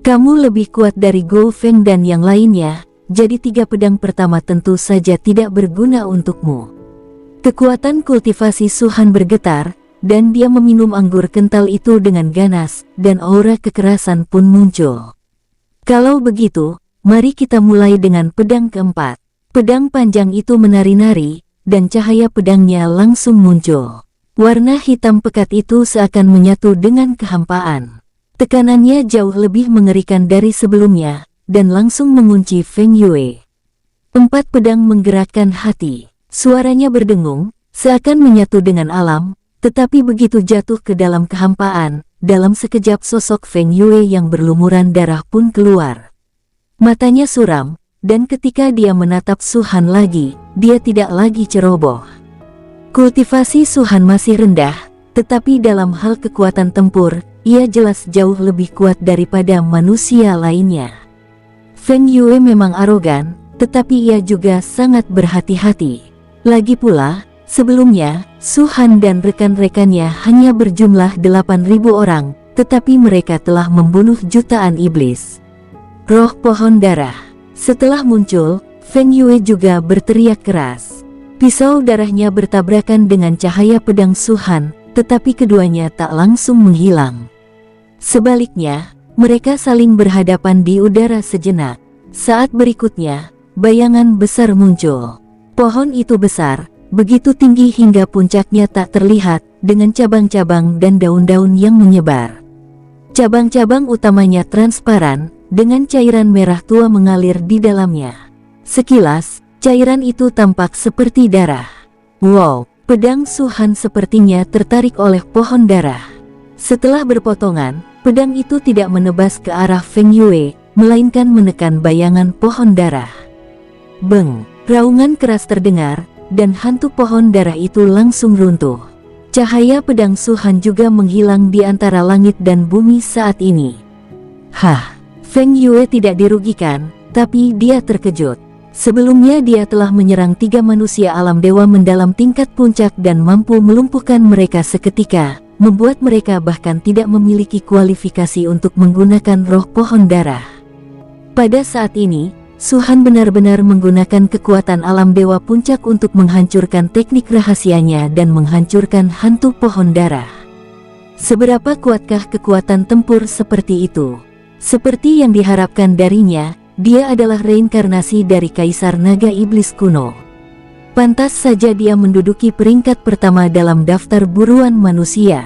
Kamu lebih kuat dari Gou Feng dan yang lainnya, jadi 3 pedang pertama tentu saja tidak berguna untukmu. Kekuatan kultivasi Su Han bergetar, dan dia meminum anggur kental itu dengan ganas, dan aura kekerasan pun muncul. Kalau begitu, mari kita mulai dengan pedang keempat. Pedang panjang itu menari-nari, dan cahaya pedangnya langsung muncul. Warna hitam pekat itu seakan menyatu dengan kehampaan. Tekanannya jauh lebih mengerikan dari sebelumnya, dan langsung mengunci Feng Yue. 4 pedang menggerakkan hati. Suaranya berdengung, seakan menyatu dengan alam, tetapi begitu jatuh ke dalam kehampaan, dalam sekejap sosok Feng Yue yang berlumuran darah pun keluar. Matanya suram, dan ketika dia menatap Su Han lagi, dia tidak lagi ceroboh. Kultivasi Su Han masih rendah, tetapi dalam hal kekuatan tempur, ia jelas jauh lebih kuat daripada manusia lainnya. Feng Yue memang arogan, tetapi ia juga sangat berhati-hati. Lagi pula, sebelumnya, Su Han dan rekan-rekannya hanya berjumlah 8.000 orang, tetapi mereka telah membunuh jutaan iblis. Roh pohon darah. Setelah muncul, Feng Yue juga berteriak keras. Pisau darahnya bertabrakan dengan cahaya pedang Su Han, tetapi keduanya tak langsung menghilang. Sebaliknya, mereka saling berhadapan di udara sejenak. Saat berikutnya, bayangan besar muncul. Pohon itu besar, begitu tinggi hingga puncaknya tak terlihat, dengan cabang-cabang dan daun-daun yang menyebar. Cabang-cabang utamanya transparan, dengan cairan merah tua mengalir di dalamnya. Sekilas, cairan itu tampak seperti darah. Wow, pedang Su Han sepertinya tertarik oleh pohon darah. Setelah berpotongan, pedang itu tidak menebas ke arah Feng Yue, melainkan menekan bayangan pohon darah. Beng, raungan keras terdengar, dan hantu pohon darah itu langsung runtuh. Cahaya pedang Su Han juga menghilang di antara langit dan bumi saat ini. Hah, Feng Yue tidak dirugikan, tapi dia terkejut. Sebelumnya dia telah menyerang 3 manusia alam dewa mendalam tingkat puncak dan mampu melumpuhkan mereka seketika, membuat mereka bahkan tidak memiliki kualifikasi untuk menggunakan roh pohon darah. Pada saat ini, Su Han benar-benar menggunakan kekuatan alam dewa puncak untuk menghancurkan teknik rahasianya dan menghancurkan hantu pohon darah. Seberapa kuatkah kekuatan tempur seperti itu? Seperti yang diharapkan darinya, dia adalah reinkarnasi dari Kaisar Naga Iblis kuno. Pantas saja dia menduduki peringkat pertama dalam daftar buruan manusia.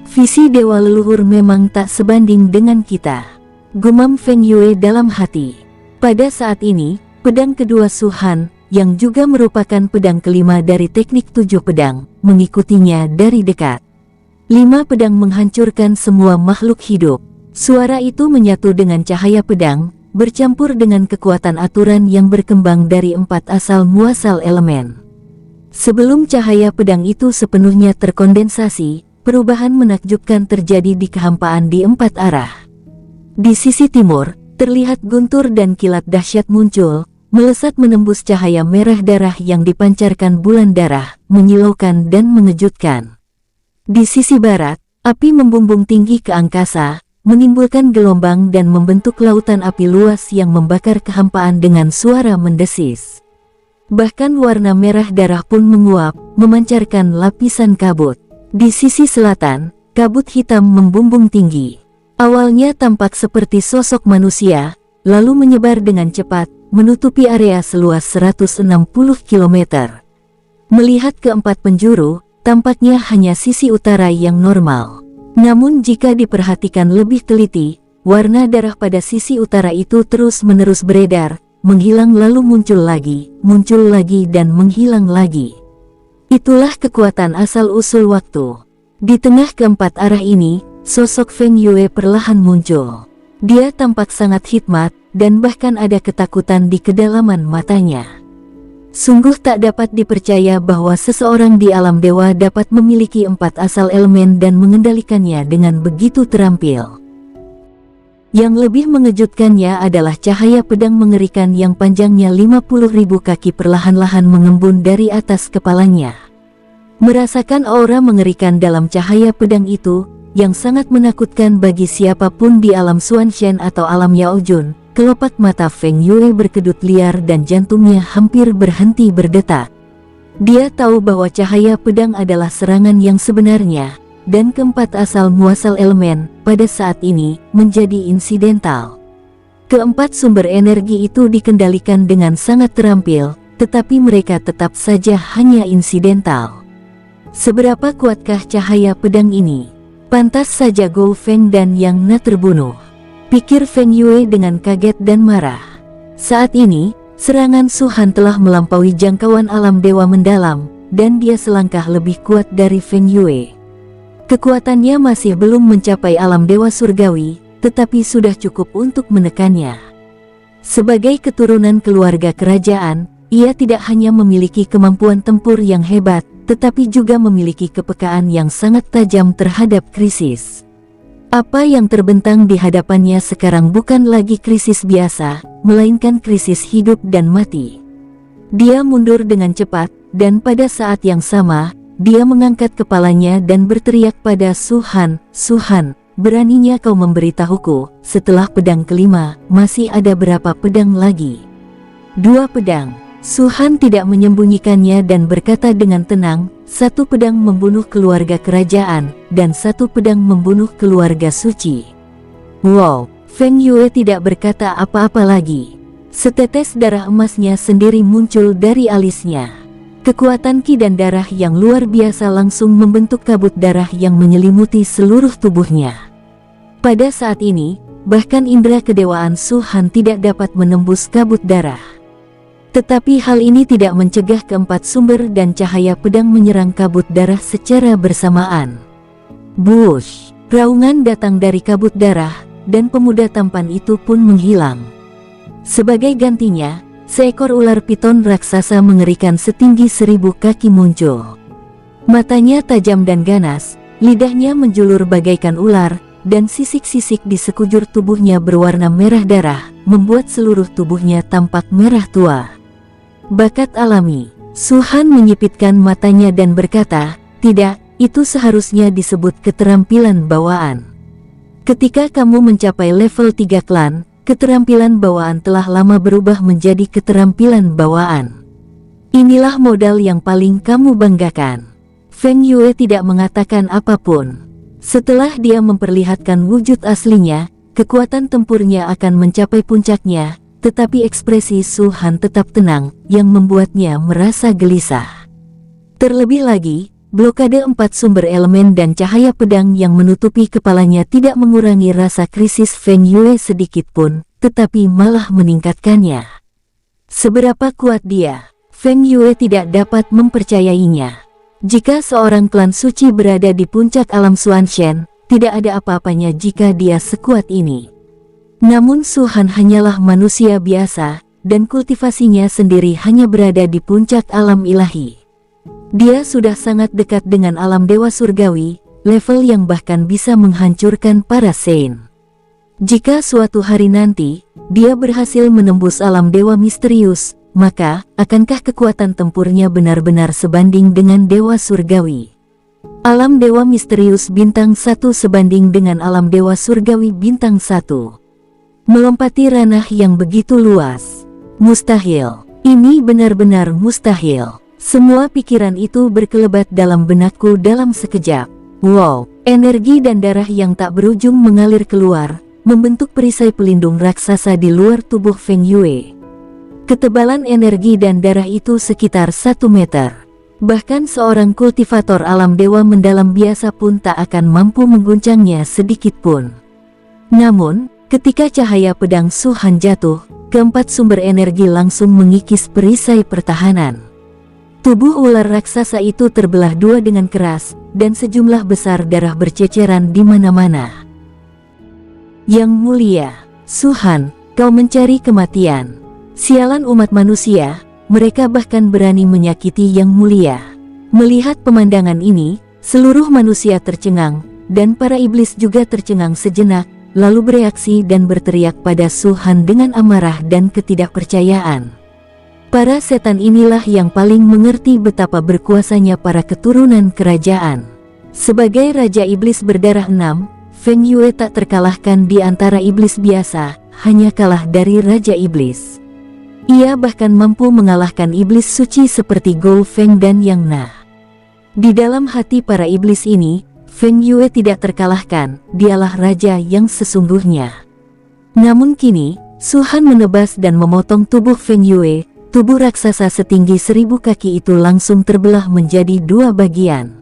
Visi dewa leluhur memang tak sebanding dengan kita, gumam Feng Yue dalam hati. Pada saat ini, pedang kedua Su Han, yang juga merupakan pedang kelima dari teknik 7 pedang, mengikutinya dari dekat. 5 pedang menghancurkan semua makhluk hidup. Suara itu menyatu dengan cahaya pedang, bercampur dengan kekuatan aturan yang berkembang dari 4 asal muasal elemen. Sebelum cahaya pedang itu sepenuhnya terkondensasi, perubahan menakjubkan terjadi di kehampaan di 4 arah. Di sisi timur, terlihat guntur dan kilat dahsyat muncul, melesat menembus cahaya merah darah yang dipancarkan bulan darah, menyilaukan dan mengejutkan. Di sisi barat, api membumbung tinggi ke angkasa, menimbulkan gelombang dan membentuk lautan api luas yang membakar kehampaan dengan suara mendesis. Bahkan warna merah darah pun menguap, memancarkan lapisan kabut. Di sisi selatan, kabut hitam membumbung tinggi. Awalnya tampak seperti sosok manusia, lalu menyebar dengan cepat, menutupi area seluas 160 km. Melihat keempat penjuru, tampaknya hanya sisi utara yang normal. Namun jika diperhatikan lebih teliti, warna darah pada sisi utara itu terus-menerus beredar, menghilang lalu muncul lagi dan menghilang lagi. Itulah kekuatan asal-usul waktu. Di tengah keempat arah ini, sosok Feng Yue perlahan muncul. Dia tampak sangat hikmat, dan bahkan ada ketakutan di kedalaman matanya. Sungguh tak dapat dipercaya bahwa seseorang di alam dewa dapat memiliki 4 asal elemen dan mengendalikannya dengan begitu terampil. Yang lebih mengejutkannya adalah cahaya pedang mengerikan yang panjangnya 50.000 kaki perlahan-lahan mengembun dari atas kepalanya. Merasakan aura mengerikan dalam cahaya pedang itu, yang sangat menakutkan bagi siapapun di alam Xuanshen atau alam Yaojun, kelopak mata Feng Yue berkedut liar dan jantungnya hampir berhenti berdetak. Dia tahu bahwa cahaya pedang adalah serangan yang sebenarnya, dan keempat asal muasal elemen, pada saat ini, menjadi insidental. Keempat sumber energi itu dikendalikan dengan sangat terampil, tetapi mereka tetap saja hanya insidental. Seberapa kuatkah cahaya pedang ini? Pantas saja Gou Feng dan Yang Na terbunuh, pikir Feng Yue dengan kaget dan marah. Saat ini, serangan Su Han telah melampaui jangkauan alam dewa mendalam, dan dia selangkah lebih kuat dari Feng Yue. Kekuatannya masih belum mencapai alam dewa surgawi, tetapi sudah cukup untuk menekannya. Sebagai keturunan keluarga kerajaan, ia tidak hanya memiliki kemampuan tempur yang hebat, tetapi juga memiliki kepekaan yang sangat tajam terhadap krisis. Apa yang terbentang di hadapannya sekarang bukan lagi krisis biasa, melainkan krisis hidup dan mati. Dia mundur dengan cepat, dan pada saat yang sama, dia mengangkat kepalanya dan berteriak pada Su Han, "Su Han, beraninya kau memberitahuku, setelah pedang kelima, masih ada berapa pedang lagi?" 2 pedang. Su Han tidak menyembunyikannya dan berkata dengan tenang, 1 pedang membunuh keluarga kerajaan, dan 1 pedang membunuh keluarga suci. Wow, Feng Yue tidak berkata apa-apa lagi. Setetes darah emasnya sendiri muncul dari alisnya. Kekuatan ki dan darah yang luar biasa langsung membentuk kabut darah yang menyelimuti seluruh tubuhnya. Pada saat ini, bahkan indera kedewaan Su Han tidak dapat menembus kabut darah. Tetapi hal ini tidak mencegah keempat sumber dan cahaya pedang menyerang kabut darah secara bersamaan. Bush! Raungan datang dari kabut darah, dan pemuda tampan itu pun menghilang. Sebagai gantinya, seekor ular piton raksasa mengerikan setinggi 1000 kaki muncul. Matanya tajam dan ganas, lidahnya menjulur bagaikan ular, dan sisik-sisik di sekujur tubuhnya berwarna merah darah, membuat seluruh tubuhnya tampak merah tua. Bakat alami. Su Han menyipitkan matanya dan berkata, "Tidak, itu seharusnya disebut keterampilan bawaan. Ketika kamu mencapai level 3 klan, keterampilan bawaan telah lama berubah menjadi keterampilan bawaan. Inilah modal yang paling kamu banggakan." Feng Yue tidak mengatakan apapun. Setelah dia memperlihatkan wujud aslinya, kekuatan tempurnya akan mencapai puncaknya, tetapi ekspresi Su Han tetap tenang, yang membuatnya merasa gelisah. Terlebih lagi, blokade 4 sumber elemen dan cahaya pedang yang menutupi kepalanya tidak mengurangi rasa krisis Feng Yue sedikit pun, tetapi malah meningkatkannya. Seberapa kuat dia? Feng Yue tidak dapat mempercayainya. Jika seorang klan suci berada di puncak alam Xuanshen, tidak ada apa-apanya jika dia sekuat ini. Namun Su Han hanyalah manusia biasa, dan kultivasinya sendiri hanya berada di puncak alam ilahi. Dia sudah sangat dekat dengan alam dewa surgawi, level yang bahkan bisa menghancurkan para saint. Jika suatu hari nanti, dia berhasil menembus alam dewa misterius, maka, akankah kekuatan tempurnya benar-benar sebanding dengan dewa surgawi? Alam dewa misterius bintang 1 sebanding dengan alam dewa surgawi bintang 1. Melompati ranah yang begitu luas. Mustahil. Ini benar-benar mustahil. Semua pikiran itu berkelebat dalam benakku dalam sekejap. Wow, energi dan darah yang tak berujung mengalir keluar, membentuk perisai pelindung raksasa di luar tubuh Feng Yue. Ketebalan energi dan darah itu sekitar 1 meter. Bahkan seorang kultivator alam dewa mendalam biasa pun tak akan mampu mengguncangnya sedikit pun. Namun, ketika cahaya pedang Su Han jatuh, keempat sumber energi langsung mengikis perisai pertahanan. Tubuh ular raksasa itu terbelah dua dengan keras, dan sejumlah besar darah berceceran di mana-mana. Yang mulia, Su-han, kau mencari kematian. Sialan umat manusia, mereka bahkan berani menyakiti yang mulia. Melihat pemandangan ini, seluruh manusia tercengang, dan para iblis juga tercengang sejenak, lalu bereaksi dan berteriak pada Su-han dengan amarah dan ketidakpercayaan. Para setan inilah yang paling mengerti betapa berkuasanya para keturunan kerajaan. Sebagai Raja Iblis berdarah 6, Feng Yue tak terkalahkan di antara iblis biasa, hanya kalah dari Raja Iblis. Ia bahkan mampu mengalahkan iblis suci seperti Gou Feng dan Yang Na. Di dalam hati para iblis ini, Feng Yue tidak terkalahkan, dialah raja yang sesungguhnya. Namun kini, Su-han menebas dan memotong tubuh Feng Yue. Tubuh raksasa setinggi 1000 kaki itu langsung terbelah menjadi dua bagian.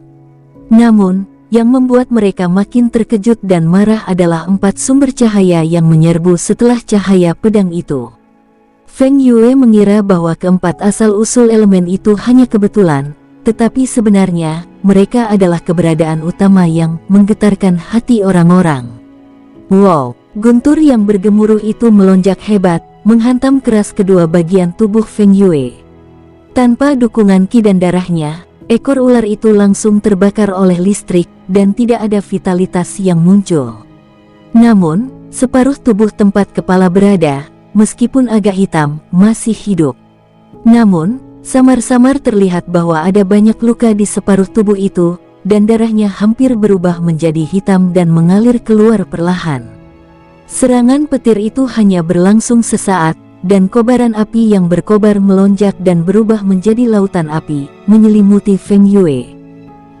Namun, yang membuat mereka makin terkejut dan marah adalah 4 sumber cahaya yang menyerbu setelah cahaya pedang itu. Feng Yue mengira bahwa keempat asal-usul elemen itu hanya kebetulan, tetapi sebenarnya, mereka adalah keberadaan utama yang menggetarkan hati orang-orang. Wow, guntur yang bergemuruh itu melonjak hebat, menghantam keras kedua bagian tubuh Feng Yue. Tanpa dukungan ki dan darahnya, ekor ular itu langsung terbakar oleh listrik, dan tidak ada vitalitas yang muncul. Namun, separuh tubuh tempat kepala berada, meskipun agak hitam, masih hidup. Namun, samar-samar terlihat bahwa ada banyak luka di separuh tubuh itu, dan darahnya hampir berubah menjadi hitam dan mengalir keluar perlahan. Serangan petir itu hanya berlangsung sesaat, dan kobaran api yang berkobar melonjak dan berubah menjadi lautan api, menyelimuti Feng Yue.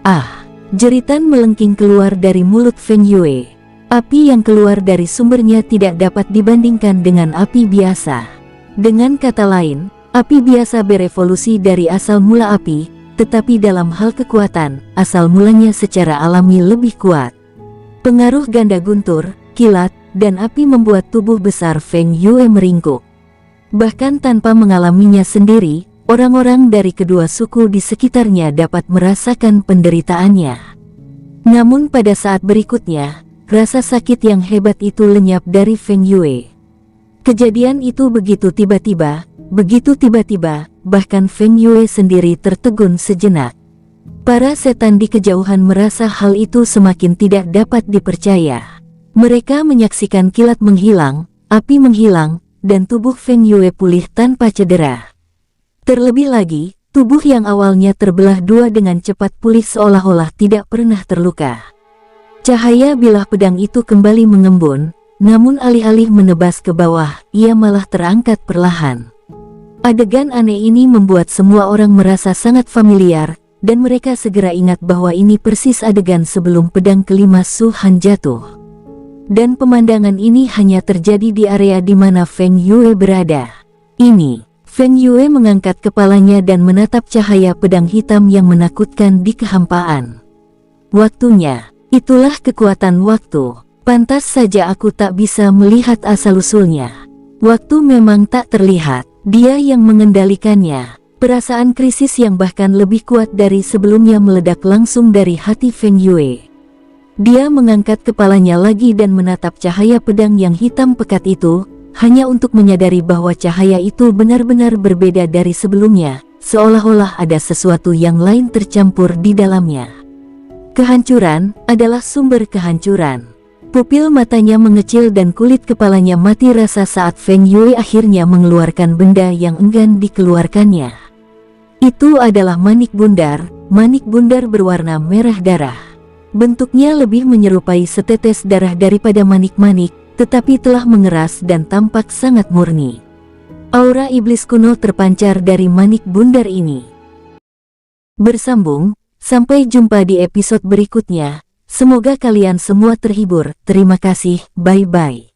Ah! Jeritan melengking keluar dari mulut Feng Yue. Api yang keluar dari sumbernya tidak dapat dibandingkan dengan api biasa. Dengan kata lain, api biasa berevolusi dari asal mula api, tetapi dalam hal kekuatan, asal mulanya secara alami lebih kuat. Pengaruh ganda guntur, kilat, dan api membuat tubuh besar Feng Yue meringkuk. Bahkan tanpa mengalaminya sendiri, orang-orang dari kedua suku di sekitarnya dapat merasakan penderitaannya. Namun pada saat berikutnya, rasa sakit yang hebat itu lenyap dari Feng Yue. Kejadian itu begitu tiba-tiba, bahkan Feng Yue sendiri tertegun sejenak. Para setan di kejauhan merasa hal itu semakin tidak dapat dipercaya. Mereka menyaksikan kilat menghilang, api menghilang, dan tubuh Feng Yue pulih tanpa cedera. Terlebih lagi, tubuh yang awalnya terbelah dua dengan cepat pulih seolah-olah tidak pernah terluka. Cahaya bilah pedang itu kembali mengembun, namun alih-alih menebas ke bawah, ia malah terangkat perlahan. Adegan aneh ini membuat semua orang merasa sangat familiar, dan mereka segera ingat bahwa ini persis adegan sebelum pedang kelima Su-han jatuh. Dan pemandangan ini hanya terjadi di area di mana Feng Yue berada. Ini, Feng Yue mengangkat kepalanya dan menatap cahaya pedang hitam yang menakutkan di kehampaan. Waktunya, itulah kekuatan waktu. Pantas saja aku tak bisa melihat asal-usulnya. Waktu memang tak terlihat, dia yang mengendalikannya. Perasaan krisis yang bahkan lebih kuat dari sebelumnya meledak langsung dari hati Feng Yue. Dia mengangkat kepalanya lagi dan menatap cahaya pedang yang hitam pekat itu, hanya untuk menyadari bahwa cahaya itu benar-benar berbeda dari sebelumnya, seolah-olah ada sesuatu yang lain tercampur di dalamnya. Kehancuran adalah sumber kehancuran. Pupil matanya mengecil dan kulit kepalanya mati rasa saat Feng Yue akhirnya mengeluarkan benda yang enggan dikeluarkannya. Itu adalah manik bundar berwarna merah darah. Bentuknya lebih menyerupai setetes darah daripada manik-manik, tetapi telah mengeras dan tampak sangat murni. Aura iblis kuno terpancar dari manik bundar ini. Bersambung, sampai jumpa di episode berikutnya. Semoga kalian semua terhibur. Terima kasih, bye-bye.